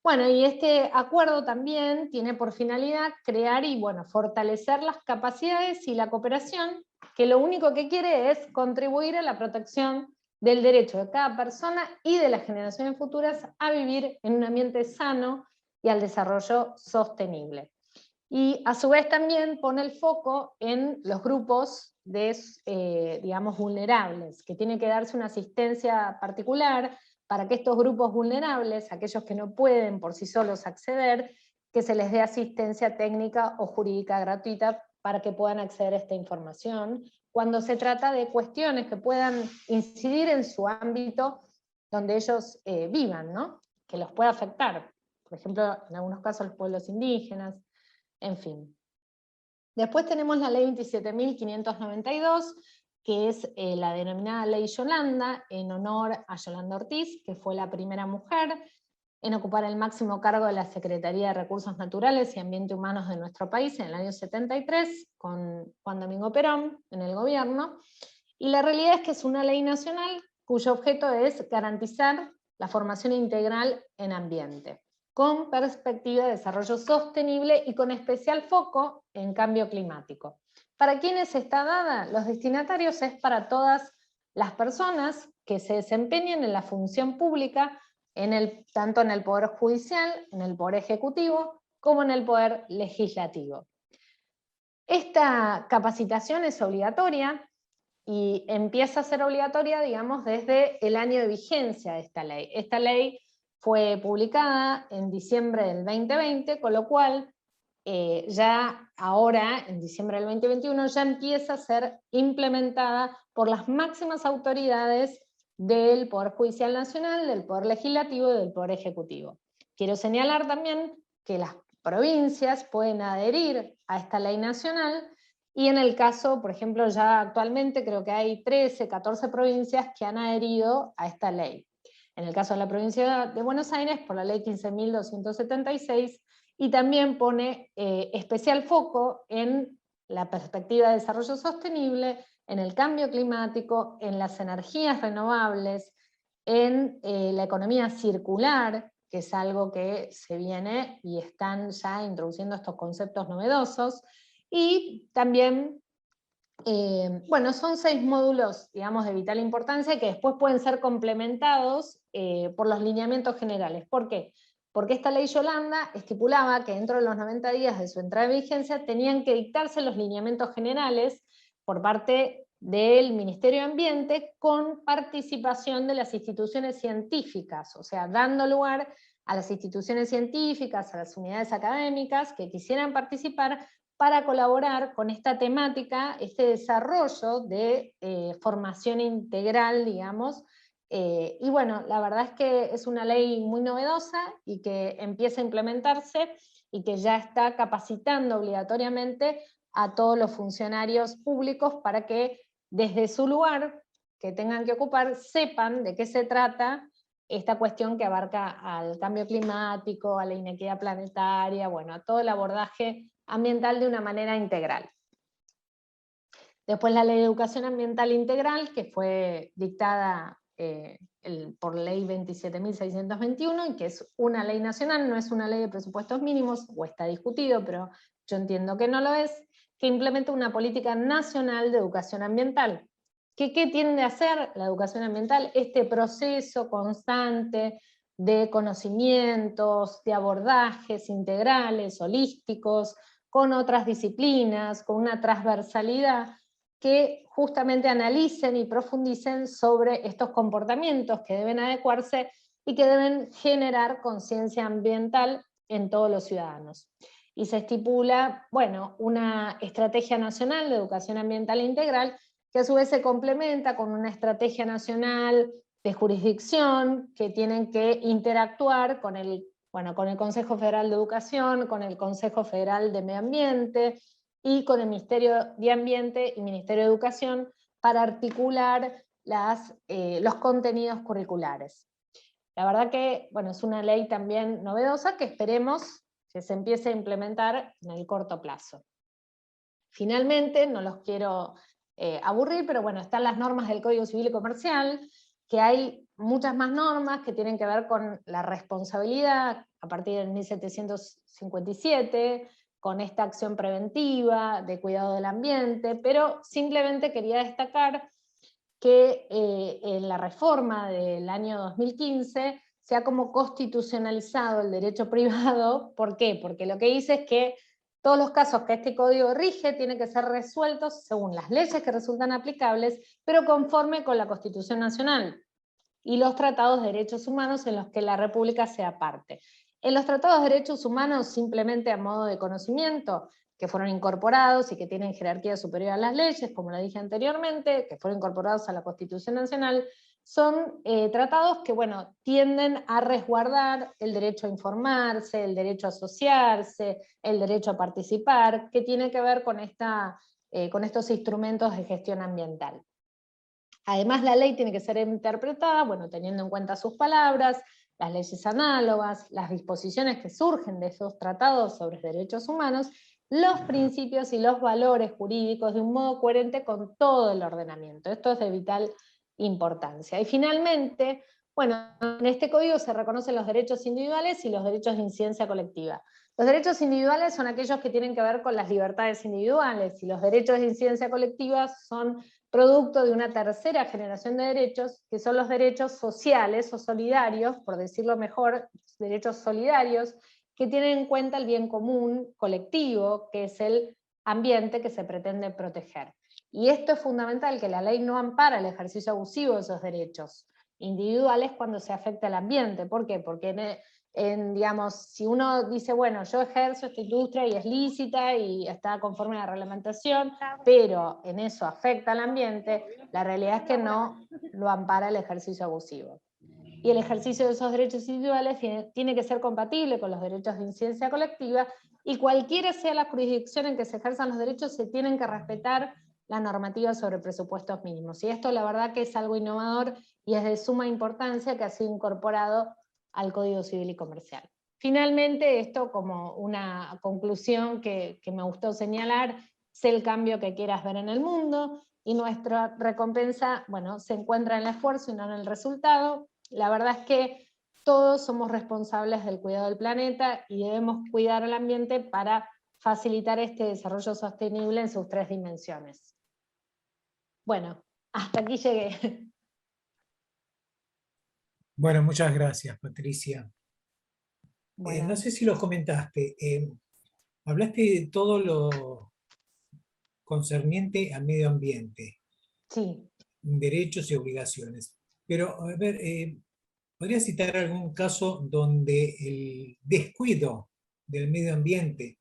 Bueno, y este acuerdo también tiene por finalidad crear y, bueno, fortalecer las capacidades y la cooperación, que lo único que quiere es contribuir a la protección del derecho de cada persona y de las generaciones futuras a vivir en un ambiente sano y al desarrollo sostenible. Y a su vez también pone el foco en los grupos digamos, vulnerables, que tiene que darse una asistencia particular para que estos grupos vulnerables, aquellos que no pueden por sí solos acceder, que se les dé asistencia técnica o jurídica gratuita para que puedan acceder a esta información, cuando se trata de cuestiones que puedan incidir en su ámbito donde ellos vivan, ¿no?, que los pueda afectar. Por ejemplo, en algunos casos los pueblos indígenas, en fin. Después tenemos la ley 27.592, que es la denominada Ley Yolanda, en honor a Yolanda Ortiz, que fue la primera mujer en ocupar el máximo cargo de la Secretaría de Recursos Naturales y Ambiente Humanos de nuestro país en el año 73, con Juan Domingo Perón en el gobierno. Y la realidad es que es una ley nacional cuyo objeto es garantizar la formación integral en ambiente, con perspectiva de desarrollo sostenible y con especial foco en cambio climático. ¿Para quiénes está dada? Los destinatarios es para todas las personas que se desempeñen en la función pública, tanto en el Poder Judicial, en el Poder Ejecutivo, como en el Poder Legislativo. Esta capacitación es obligatoria y empieza a ser obligatoria, digamos, desde el año de vigencia de esta ley. Esta ley fue publicada en diciembre del 2020, con lo cual ya ahora, en diciembre del 2021, ya empieza a ser implementada por las máximas autoridades del Poder Judicial Nacional, del Poder Legislativo y del Poder Ejecutivo. Quiero señalar también que las provincias pueden adherir a esta ley nacional, y en el caso, por ejemplo, ya actualmente creo que hay 13, 14 provincias que han adherido a esta ley. En el caso de la provincia de Buenos Aires, por la ley 15.276, y también pone especial foco en la perspectiva de desarrollo sostenible, en el cambio climático, en las energías renovables, en la economía circular, que es algo que se viene y están ya introduciendo estos conceptos novedosos, y también, bueno, son 6 módulos, digamos, de vital importancia que después pueden ser complementados por los lineamientos generales. ¿Por qué? Porque esta ley Yolanda estipulaba que dentro de los 90 días de su entrada en vigencia tenían que dictarse los lineamientos generales por parte del Ministerio de Ambiente, con participación de las instituciones científicas, o sea, dando lugar a las instituciones científicas, a las unidades académicas que quisieran participar para colaborar con esta temática, este desarrollo de formación integral, digamos. Y bueno, la verdad es que es una ley muy novedosa y que empieza a implementarse y que ya está capacitando obligatoriamente a todos los funcionarios públicos para que desde su lugar que tengan que ocupar sepan de qué se trata esta cuestión que abarca al cambio climático, a la inequidad planetaria, bueno, a todo el abordaje ambiental de una manera integral. Después la Ley de Educación Ambiental Integral, que fue dictada por Ley 27.621, y que es una ley nacional, no es una ley de presupuestos mínimos, o está discutido, pero yo entiendo que no lo es, que implementa una política nacional de educación ambiental. ¿Qué tiende a hacer la educación ambiental? Este proceso constante de conocimientos, de abordajes integrales, holísticos, con otras disciplinas, con una transversalidad, que justamente analicen y profundicen sobre estos comportamientos que deben adecuarse y que deben generar conciencia ambiental en todos los ciudadanos. Y se estipula, bueno, una estrategia nacional de educación ambiental integral, que a su vez se complementa con una estrategia nacional de jurisdicción, que tienen que interactuar con el Consejo Federal de Educación, con el Consejo Federal de Medio Ambiente, y con el Ministerio de Ambiente y Ministerio de Educación para articular los contenidos curriculares. La verdad que, bueno, es una ley también novedosa que esperemos que se empiece a implementar en el corto plazo. Finalmente, no los quiero aburrir, pero bueno, están las normas del Código Civil y Comercial, que hay muchas más normas que tienen que ver con la responsabilidad a partir del 1757, con esta acción preventiva de cuidado del ambiente, pero simplemente quería destacar que en la reforma del año 2015 se ha como constitucionalizado el derecho privado. ¿Por qué? Porque lo que dice es que todos los casos que este código rige tienen que ser resueltos según las leyes que resultan aplicables, pero conforme con la Constitución Nacional y los tratados de derechos humanos en los que la República sea parte. En los tratados de derechos humanos, simplemente a modo de conocimiento, que fueron incorporados y que tienen jerarquía superior a las leyes, como lo dije anteriormente, que fueron incorporados a la Constitución Nacional, son tratados que, bueno, tienden a resguardar el derecho a informarse, el derecho a asociarse, el derecho a participar, que tiene que ver con estos instrumentos de gestión ambiental. Además, la ley tiene que ser interpretada, bueno, teniendo en cuenta sus palabras, las leyes análogas, las disposiciones que surgen de esos tratados sobre derechos humanos, los principios y los valores jurídicos de un modo coherente con todo el ordenamiento. Esto es de vital importancia. Y finalmente, bueno, en este código se reconocen los derechos individuales y los derechos de incidencia colectiva. Los derechos individuales son aquellos que tienen que ver con las libertades individuales, y los derechos de incidencia colectiva son producto de una tercera generación de derechos, que son los derechos sociales o solidarios, por decirlo mejor, derechos solidarios, que tienen en cuenta el bien común colectivo, que es el ambiente que se pretende proteger. Y esto es fundamental, que la ley no ampara el ejercicio abusivo de esos derechos individuales cuando se afecta al ambiente. ¿Por qué? Porque digamos, si uno dice, bueno, yo ejerzo esta industria y es lícita y está conforme a la reglamentación, pero en eso afecta al ambiente, la realidad es que no lo ampara el ejercicio abusivo. Y el ejercicio de esos derechos individuales tiene que ser compatible con los derechos de incidencia colectiva, y cualquiera sea la jurisdicción en que se ejerzan los derechos, se tienen que respetar la normativa sobre presupuestos mínimos. Y esto la verdad que es algo innovador y es de suma importancia que ha sido incorporado al Código Civil y Comercial. Finalmente, esto como una conclusión que me gustó señalar, es el cambio que quieras ver en el mundo, y nuestra recompensa, bueno, se encuentra en el esfuerzo y no en el resultado. La verdad es que todos somos responsables del cuidado del planeta y debemos cuidar al ambiente para facilitar este desarrollo sostenible en sus tres dimensiones. Bueno, hasta aquí llegué. Bueno, muchas gracias, Patricia. Bueno. No sé si lo comentaste, hablaste de todo lo concerniente al medio ambiente, sí, derechos y obligaciones, pero a ver, ¿podría citar algún caso donde el descuido del medio ambiente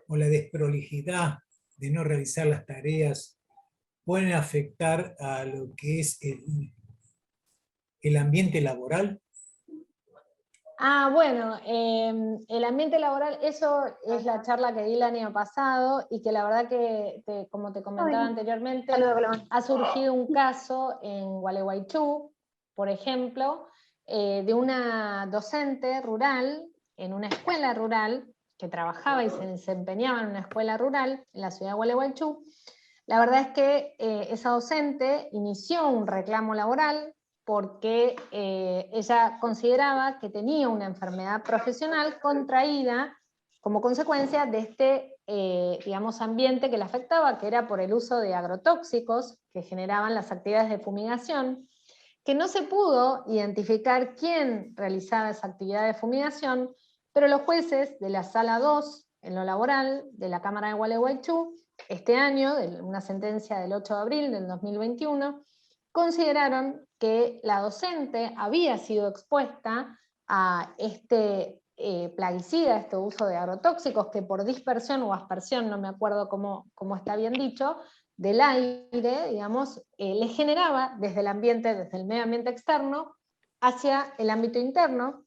o la desprolijidad de no realizar las tareas pueden afectar a lo que es el ambiente laboral? Bueno, el ambiente laboral, eso es la charla que di el año pasado y que la verdad que, como te comentaba anteriormente, ha surgido un caso en Gualeguaychú, por ejemplo, de una docente rural en una escuela rural que trabajaba y se desempeñaba en una escuela rural en la ciudad de Gualeguaychú. La verdad es que esa docente inició un reclamo laboral porque ella consideraba que tenía una enfermedad profesional contraída como consecuencia de este, digamos, ambiente que le afectaba, que era por el uso de agrotóxicos que generaban las actividades de fumigación, que no se pudo identificar quién realizaba esa actividad de fumigación, pero los jueces de la Sala 2, en lo laboral, de la Cámara de Gualeguaychú, este año, de una sentencia del 8 de abril del 2021, consideraron que la docente había sido expuesta a este plaguicida, este uso de agrotóxicos, que por dispersión o aspersión, no me acuerdo cómo está bien dicho, del aire, digamos, le generaba desde el ambiente, desde el medio ambiente externo, hacia el ámbito interno,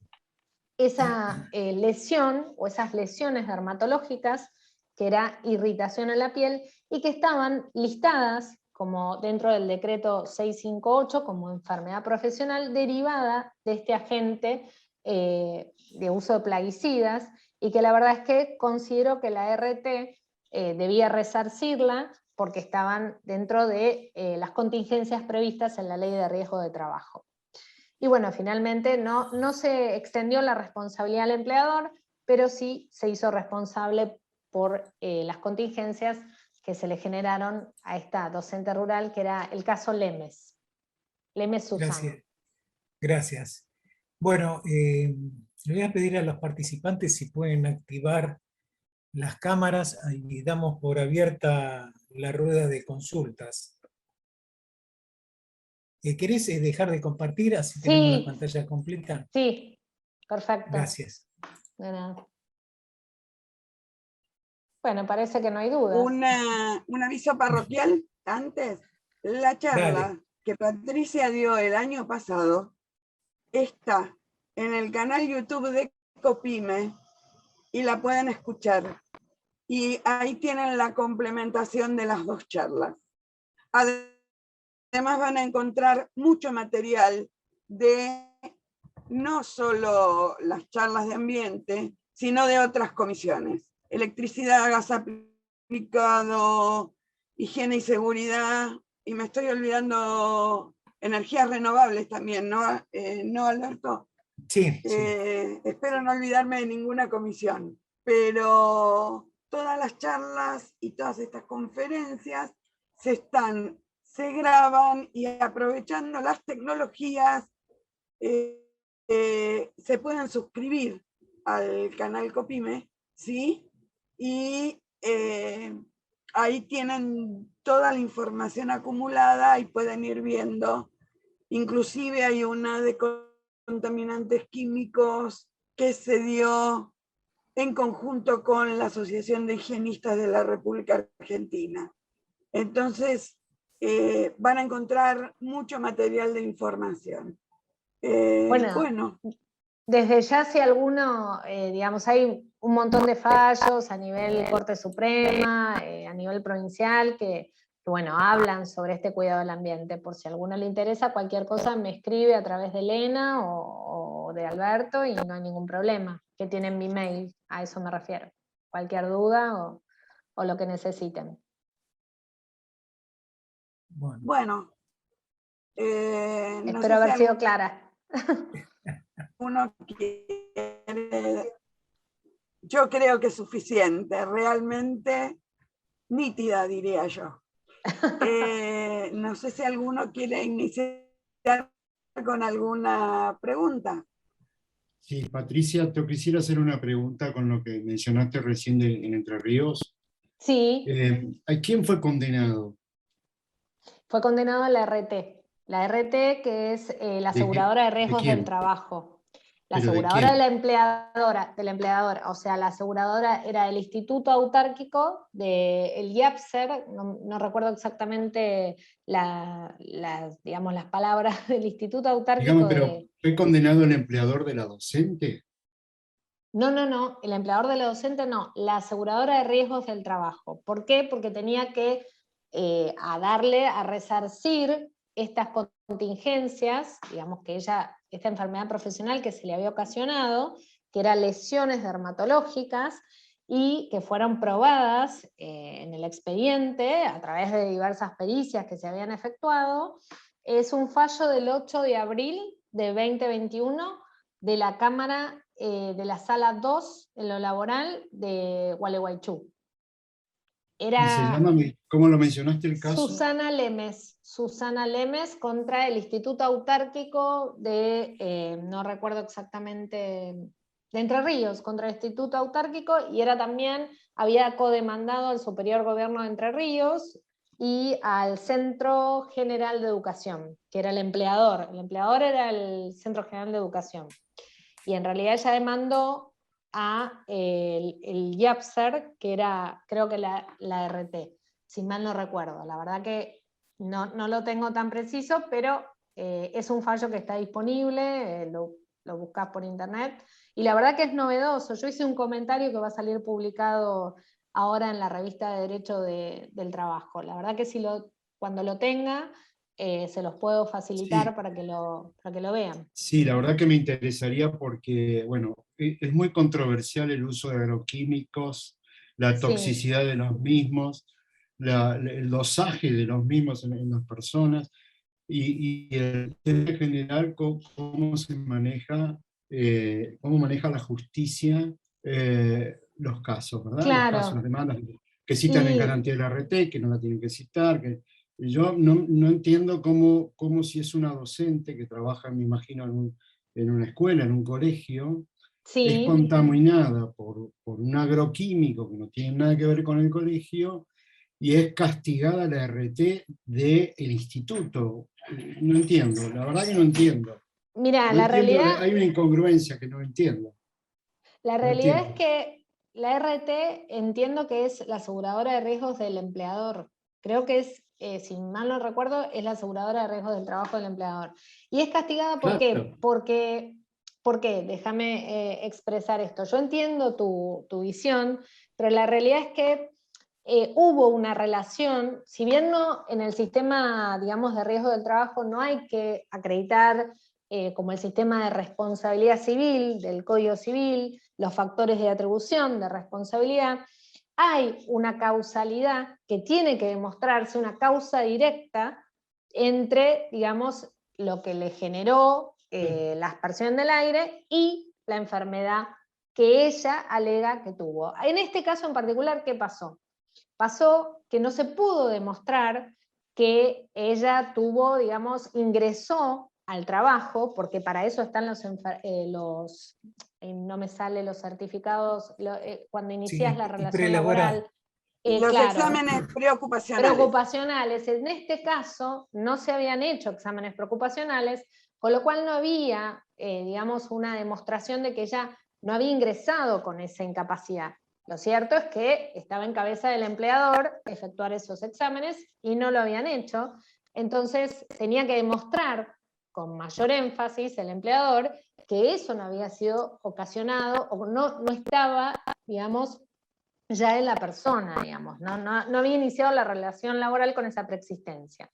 esa lesión o esas lesiones dermatológicas, que era irritación en la piel, y que estaban listadas como dentro del decreto 658 como enfermedad profesional derivada de este agente de uso de plaguicidas, y que la verdad es que considero que la RT debía resarcirla porque estaban dentro de las contingencias previstas en la Ley de Riesgo de Trabajo. Y bueno, finalmente no se extendió la responsabilidad al empleador, pero sí se hizo responsable por las contingencias que se le generaron a esta docente rural, que era el caso Lemes Susana. Gracias. Gracias. Bueno, le voy a pedir a los participantes si pueden activar las cámaras y damos por abierta la rueda de consultas. ¿Querés dejar de compartir? Así tenemos la pantalla completa. Sí, perfecto. Gracias. De nada. Bueno, parece que no hay dudas. Un aviso parroquial antes. La charla que Patricia dio el año pasado está en el canal YouTube de Copime y la pueden escuchar. Y ahí tienen la complementación de las dos charlas. Además van a encontrar mucho material de no solo las charlas de ambiente, sino de otras comisiones. Electricidad, gas aplicado, higiene y seguridad, y me estoy olvidando energías renovables también, ¿no, ¿no Alberto? Sí, sí. Espero no olvidarme de ninguna comisión, pero todas las charlas y todas estas conferencias se graban y aprovechando las tecnologías se pueden suscribir al canal Copime, ¿sí? Y ahí tienen toda la información acumulada y pueden ir viendo. Inclusive hay una de contaminantes químicos que se dio en conjunto con la Asociación de Higienistas de la República Argentina. Entonces, van a encontrar mucho material de información. Bueno, desde ya si alguno, digamos, hay un montón de fallos a nivel Corte Suprema, a nivel provincial, que bueno, hablan sobre este cuidado del ambiente. Por si a alguno le interesa, cualquier cosa me escribe a través de Elena o de Alberto y no hay ningún problema, que tienen mi mail, a eso me refiero. Cualquier duda o lo que necesiten. Bueno. Espero haber sido clara. Yo creo que es suficiente, realmente nítida, diría yo. No sé si alguno quiere iniciar con alguna pregunta. Sí, Patricia, te quisiera hacer una pregunta con lo que mencionaste recién en Entre Ríos. Sí. ¿A quién fue condenado? Fue condenado a la RT. La RT, que es la ¿De qué? aseguradora de ¿De riesgos quién? del trabajo. La ¿Pero de aseguradora quién? de la empleadora, o sea, la aseguradora era del Instituto Autárquico del IAPSER, no recuerdo exactamente digamos, las palabras del Instituto Digamos, Autárquico pero de... ¿fue condenado el empleador de la docente? No, el empleador de la docente no, la aseguradora de riesgos del trabajo. ¿Por qué? Porque tenía que a resarcir estas contingencias, digamos que esta enfermedad profesional que se le había ocasionado, que eran lesiones dermatológicas, y que fueron probadas en el expediente a través de diversas pericias que se habían efectuado. Es un fallo del 8 de abril de 2021 de la Cámara de la Sala 2 en lo laboral de Gualeguaychú. ¿Y se Era llama, cómo lo mencionaste el caso? Susana Lemes contra el Instituto Autárquico de, no recuerdo exactamente, de Entre Ríos, contra el Instituto Autárquico, y había codemandado al Superior Gobierno de Entre Ríos y al Centro General de Educación, que era el empleador era el Centro General de Educación. Y en realidad ella demandó a el IAPSER, que era, creo que la RT, si mal no recuerdo. La verdad que no lo tengo tan preciso, pero es un fallo que está disponible, lo buscas por internet, y la verdad que es novedoso. Yo hice un comentario que va a salir publicado ahora en la revista de Derecho del Trabajo. La verdad que cuando lo tenga, se los puedo facilitar Sí, para que lo vean. sí, la verdad que me interesaría porque, bueno, es muy controversial el uso de agroquímicos, la Sí. toxicidad de los mismos, el dosaje de los mismos en las personas y el tema en general, cómo se maneja, cómo maneja la justicia los casos, ¿verdad? Los casos, las Claro, demandas que citan en y garantía de la RT, que no la tienen que citar, yo no entiendo cómo si es una docente que trabaja, me imagino, en una escuela, en un colegio, es sí, contaminada por un agroquímico que no tiene nada que ver con el colegio y es castigada la RT del instituto. No entiendo, la verdad que no entiendo. mira, No entiendo, hay una incongruencia que no entiendo. la No realidad es entiendo. que la RT entiendo que es la aseguradora de riesgos del empleador. Creo que es, si mal no recuerdo, es la aseguradora de riesgos del trabajo del empleador. Y es castigada ¿por qué? Claro, ¿Por qué? Déjame expresar esto. Yo entiendo tu visión, pero la realidad es que hubo una relación, si bien no en el sistema, digamos, de riesgo del trabajo no hay que acreditar como el sistema de responsabilidad civil, del Código Civil, los factores de atribución, de responsabilidad, hay una causalidad que tiene que demostrarse, una causa directa entre, digamos, lo que le generó la aspersión del aire y la enfermedad que ella alega que tuvo. En este caso en particular, ¿qué pasó? Pasó que no se pudo demostrar que ella tuvo, digamos, ingresó al trabajo, porque para eso están no me sale los certificados, cuando Sí, inicias la y relación preelaborado. laboral, Los claro, exámenes preocupacionales. preocupacionales. En este caso no se habían hecho exámenes preocupacionales, con lo cual no había, digamos, una demostración de que ella no había ingresado con esa incapacidad. Lo cierto es que estaba en cabeza del empleador efectuar esos exámenes y no lo habían hecho. Entonces tenía que demostrar con mayor énfasis el empleador que eso no había sido ocasionado o no estaba, digamos, ya en la persona, digamos, no había iniciado la relación laboral con esa preexistencia.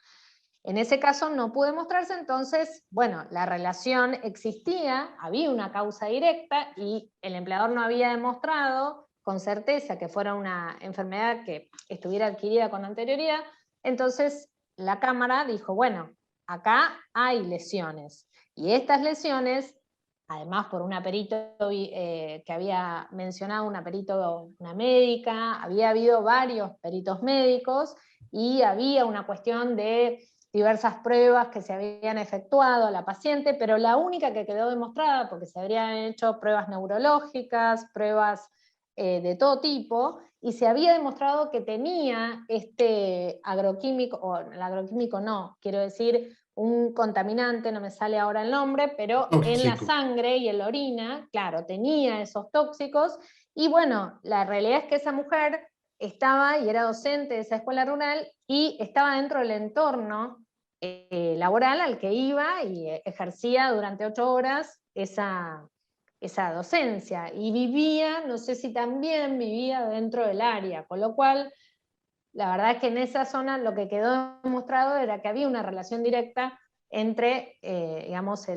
En ese caso no pudo demostrarse, entonces, bueno, la relación existía, había una causa directa y el empleador no había demostrado con certeza que fuera una enfermedad que estuviera adquirida con anterioridad, entonces la Cámara dijo, bueno, acá hay lesiones, y estas lesiones, además por una perito que había mencionado, una médica, había habido varios peritos médicos, y había una cuestión de diversas pruebas que se habían efectuado a la paciente, pero la única que quedó demostrada, porque se habrían hecho pruebas neurológicas, pruebas de todo tipo, y se había demostrado que tenía este agroquímico, o el agroquímico no, quiero decir, un contaminante, no me sale ahora el nombre, pero en la Tóxico. sangre y en la orina, claro, tenía esos tóxicos, y bueno, la realidad es que esa mujer estaba y era docente de esa escuela rural y estaba dentro del entorno laboral al que iba y ejercía durante 8 horas esa docencia, y vivía, no sé si también vivía dentro del área, con lo cual la verdad es que en esa zona lo que quedó demostrado era que había una relación directa entre, digamos, la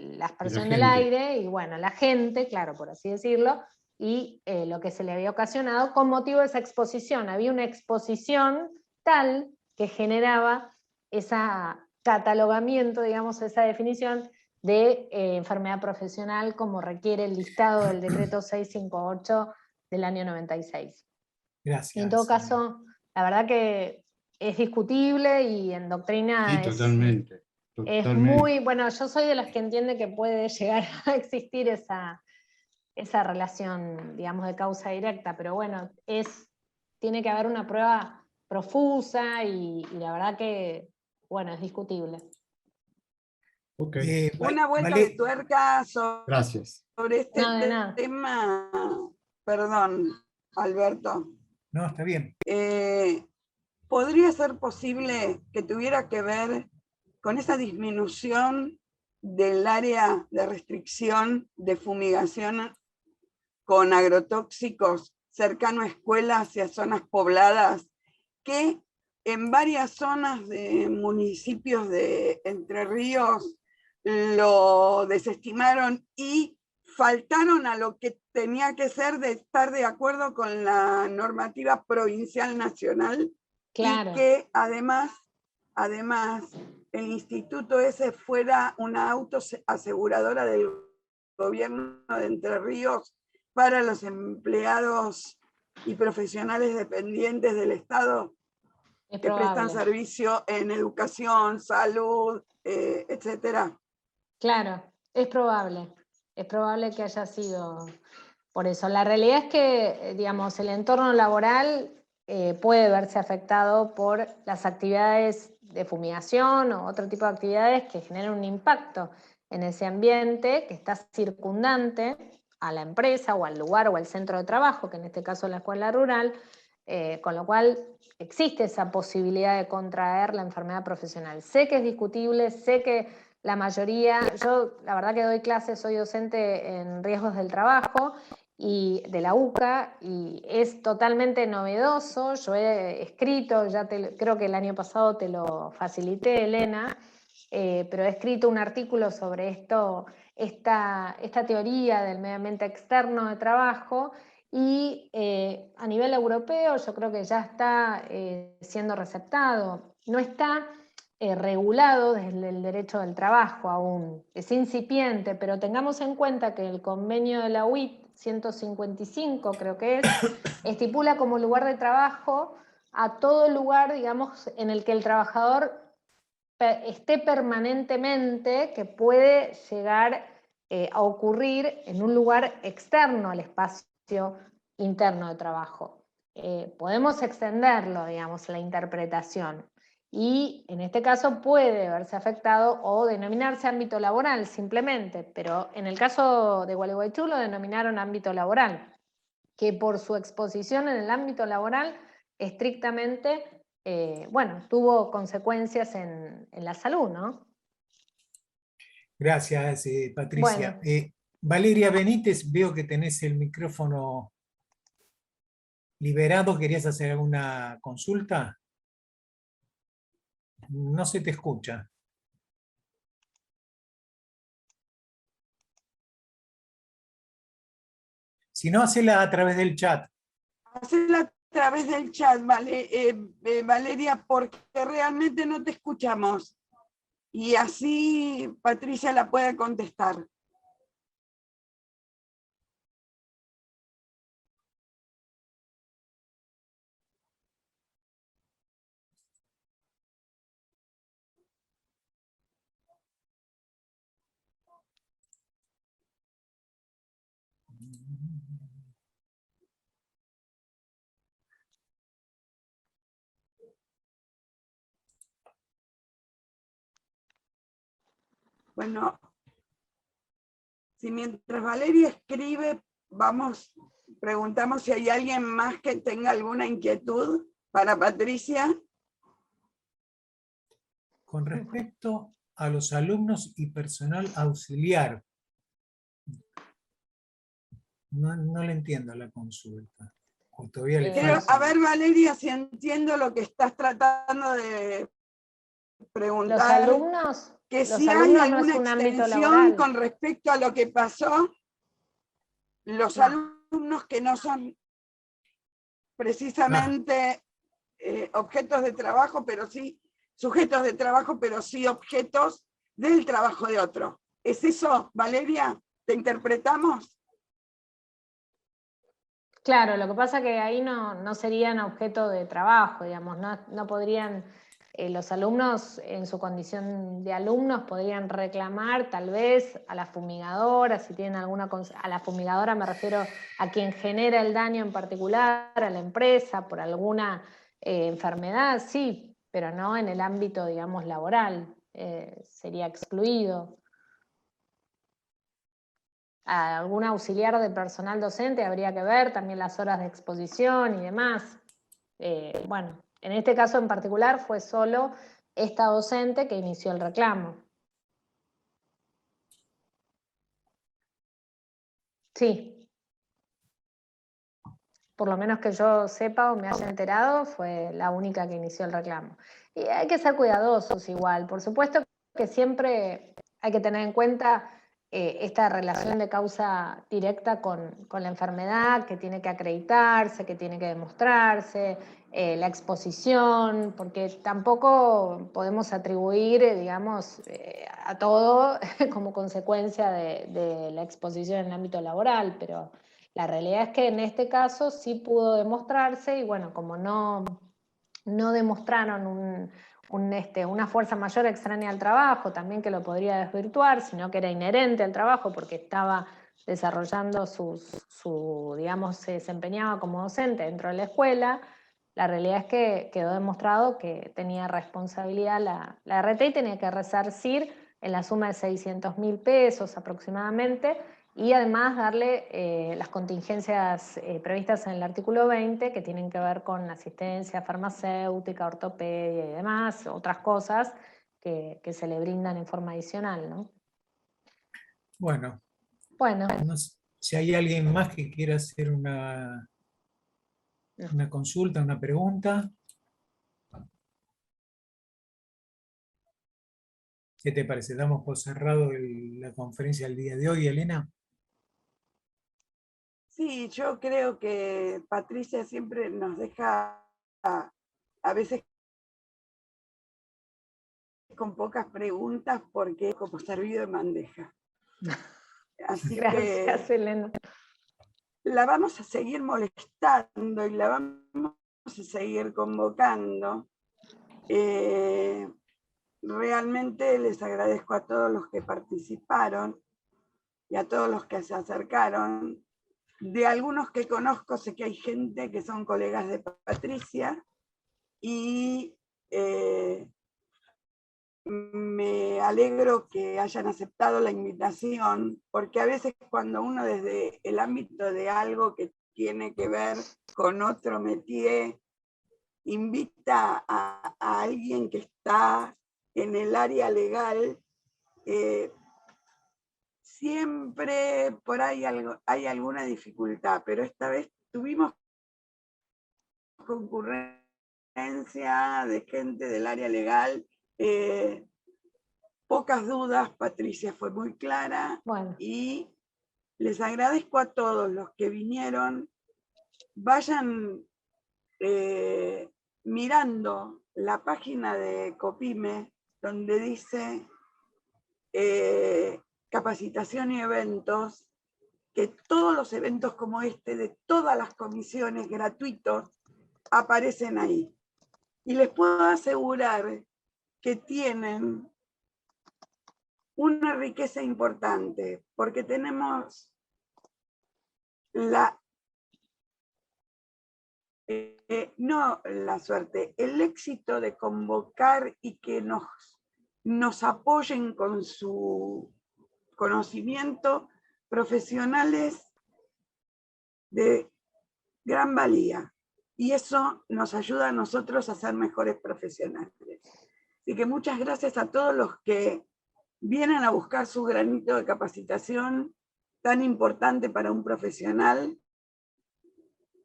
Y la aspersión del gente. aire y, bueno, la gente, claro, por así decirlo, y lo que se le había ocasionado con motivo de esa exposición. Había una exposición tal que generaba ese catalogamiento, digamos, esa definición de enfermedad profesional como requiere el listado del decreto 658 del año 96. Y en todo Gracias. caso, la verdad que es discutible y en Sí, doctrina totalmente. es Totalmente. muy, bueno, yo soy de las que entiende que puede llegar a existir esa relación, digamos, de causa directa, pero bueno, tiene que haber una prueba profusa y la verdad que, bueno, es discutible. Ok, Una vuelta de Vale, tuerca gracias. sobre este No, de nada. tema, perdón, Alberto. no, está bien. ¿Podría ser posible que tuviera que ver con esa disminución del área de restricción de fumigación con agrotóxicos cercano a escuelas y a zonas pobladas, que en varias zonas de municipios de Entre Ríos lo desestimaron y faltaron a lo que tenía que ser de estar de acuerdo con la normativa provincial nacional? Y Claro, que además el instituto ese fuera una autoaseguradora del gobierno de Entre Ríos para los empleados y profesionales dependientes del Estado es que prestan probable. servicio en educación, salud, etcétera. Claro, es probable. Es probable que haya sido por eso. La realidad es que, digamos, el entorno laboral puede verse afectado por las actividades de fumigación o otro tipo de actividades que generan un impacto en ese ambiente que está circundante a la empresa o al lugar o al centro de trabajo, que en este caso es la escuela rural, con lo cual existe esa posibilidad de contraer la enfermedad profesional. Sé que es discutible, sé que la mayoría, yo la verdad que doy clases, soy docente en riesgos del trabajo y de la UCA, y es totalmente novedoso. Yo he escrito, creo que el año pasado te lo facilité, Elena, pero he escrito un artículo sobre esta teoría del medio ambiente externo de trabajo, y a nivel europeo yo creo que ya está siendo receptado. No está regulado desde el derecho del trabajo aún, es incipiente, pero tengamos en cuenta que el convenio de la UIT 155, creo que estipula como lugar de trabajo a todo lugar, digamos, en el que el trabajador esté permanentemente, que puede llegar a ocurrir en un lugar externo al espacio interno de trabajo. Podemos extenderlo, digamos, la interpretación, y en este caso puede verse afectado o denominarse ámbito laboral simplemente, pero en el caso de Gualeguaychú lo denominaron ámbito laboral, que por su exposición en el ámbito laboral estrictamente, bueno, tuvo consecuencias en la salud, ¿no? Gracias, Patricia. Bueno, Valeria Benítez, veo que tenés el micrófono liberado. ¿Querías hacer alguna consulta? No se te escucha. Si no, hacela a través del chat. Hacela a través del chat, Valeria, porque realmente no te escuchamos. Y así Patricia la puede contestar. Bueno, si mientras Valeria escribe, preguntamos si hay alguien más que tenga alguna inquietud para Patricia. Con respecto a los alumnos y personal auxiliar, no le entiendo la consulta. O todavía le falta. A ver, Valeria, si entiendo lo que estás tratando de preguntar. Los alumnos, que los si alumnos hay no es alguna un ámbito extensión laboral. con respecto a lo que pasó, los No. alumnos que no son precisamente objetos de trabajo, pero sí sujetos de trabajo, pero sí objetos del trabajo de otro. ¿Es eso, Valeria? ¿Te interpretamos? Claro, lo que pasa que ahí no serían objeto de trabajo, digamos, no podrían, los alumnos en su condición de alumnos podrían reclamar tal vez a la fumigadora, si tienen alguna, a la fumigadora me refiero a quien genera el daño en particular, a la empresa, por alguna enfermedad, sí, pero no en el ámbito, digamos, laboral, sería excluido. A algún auxiliar de personal docente habría que ver también las horas de exposición y demás. Bueno, en este caso en particular fue solo esta docente que inició el reclamo. Sí. Por lo menos que yo sepa o me haya enterado, fue la única que inició el reclamo. Y hay que ser cuidadosos igual. Por supuesto que siempre hay que tener en cuenta esta relación de causa directa con la enfermedad, que tiene que acreditarse, que tiene que demostrarse, la exposición, porque tampoco podemos atribuir, digamos, a todo como consecuencia de la exposición en el ámbito laboral, pero la realidad es que en este caso sí pudo demostrarse y bueno, como no demostraron una fuerza mayor extraña al trabajo, también que lo podría desvirtuar, sino que era inherente al trabajo porque estaba desarrollando digamos, se desempeñaba como docente dentro de la escuela, la realidad es que quedó demostrado que tenía responsabilidad la RT y tenía que resarcir en la suma de 600.000 pesos aproximadamente, y además darle las contingencias previstas en el artículo 20 que tienen que ver con asistencia farmacéutica, ortopedia y demás, otras cosas que se le brindan en forma adicional, ¿no? Bueno, Bueno. no sé si hay alguien más que quiera hacer una consulta, una pregunta. ¿Qué te parece? ¿Damos por cerrado la conferencia del día de hoy, Elena? Sí, yo creo que Patricia siempre nos deja a veces con pocas preguntas porque es como servido en bandeja. Así Gracias, que Elena. la vamos a seguir molestando y la vamos a seguir convocando. Realmente les agradezco a todos los que participaron y a todos los que se acercaron. De algunos que conozco, sé que hay gente que son colegas de Patricia y me alegro que hayan aceptado la invitación, porque a veces cuando uno desde el ámbito de algo que tiene que ver con otro métier, invita a alguien que está en el área legal, siempre por ahí hay alguna dificultad, pero esta vez tuvimos concurrencia de gente del área legal, pocas dudas, Patricia fue muy clara, bueno. Y les agradezco a todos los que vinieron. Vayan mirando la página de Copime, donde dice capacitación y eventos, que todos los eventos como este, de todas las comisiones gratuitos, aparecen ahí. Y les puedo asegurar que tienen una riqueza importante, porque tenemos no la suerte, el éxito de convocar y que nos nos apoyen con su conocimiento, profesionales de gran valía. Y eso nos ayuda a nosotros a ser mejores profesionales. Así que muchas gracias a todos los que vienen a buscar su granito de capacitación tan importante para un profesional.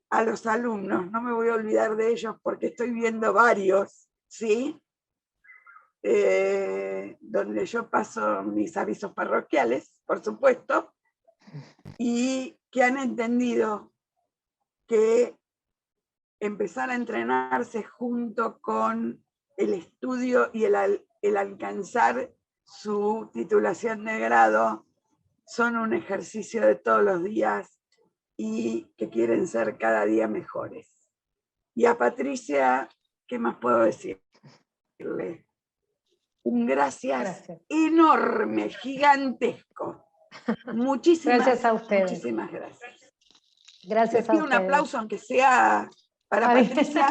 A los alumnos, no me voy a olvidar de ellos porque estoy viendo varios, ¿sí? Donde yo paso mis avisos parroquiales, por supuesto, y que han entendido que empezar a entrenarse junto con el estudio y el alcanzar su titulación de grado son un ejercicio de todos los días y que quieren ser cada día mejores. Y a Patricia, ¿qué más puedo decirle? Un gracias enorme, gigantesco. Gracias a ustedes. Muchísimas gracias. Gracias Les pido un aplauso, aunque sea para Patricia.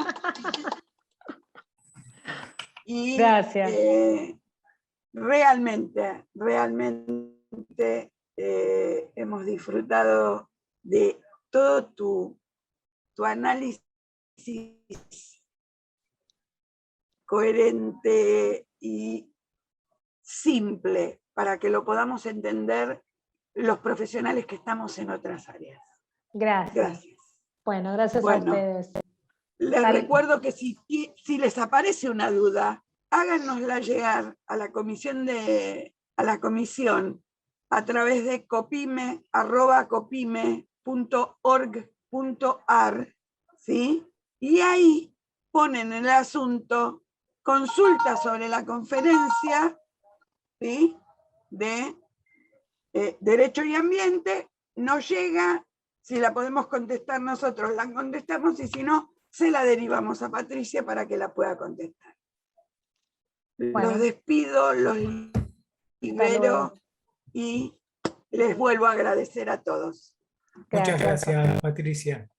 Y gracias. Realmente hemos disfrutado de todo tu análisis coherente y simple para que lo podamos entender los profesionales que estamos en otras áreas. Gracias. Bueno, gracias a ustedes. Les recuerdo que si les aparece una duda, háganosla llegar a la comisión a través de copime@copime.org.ar, ¿sí? Y ahí ponen el asunto consulta sobre la conferencia, ¿sí? De Derecho y Ambiente, nos llega, si la podemos contestar nosotros, la contestamos, y si no, se la derivamos a Patricia para que la pueda contestar. Bueno, los despido, los libero y les vuelvo a agradecer a todos. Muchas gracias, Patricia.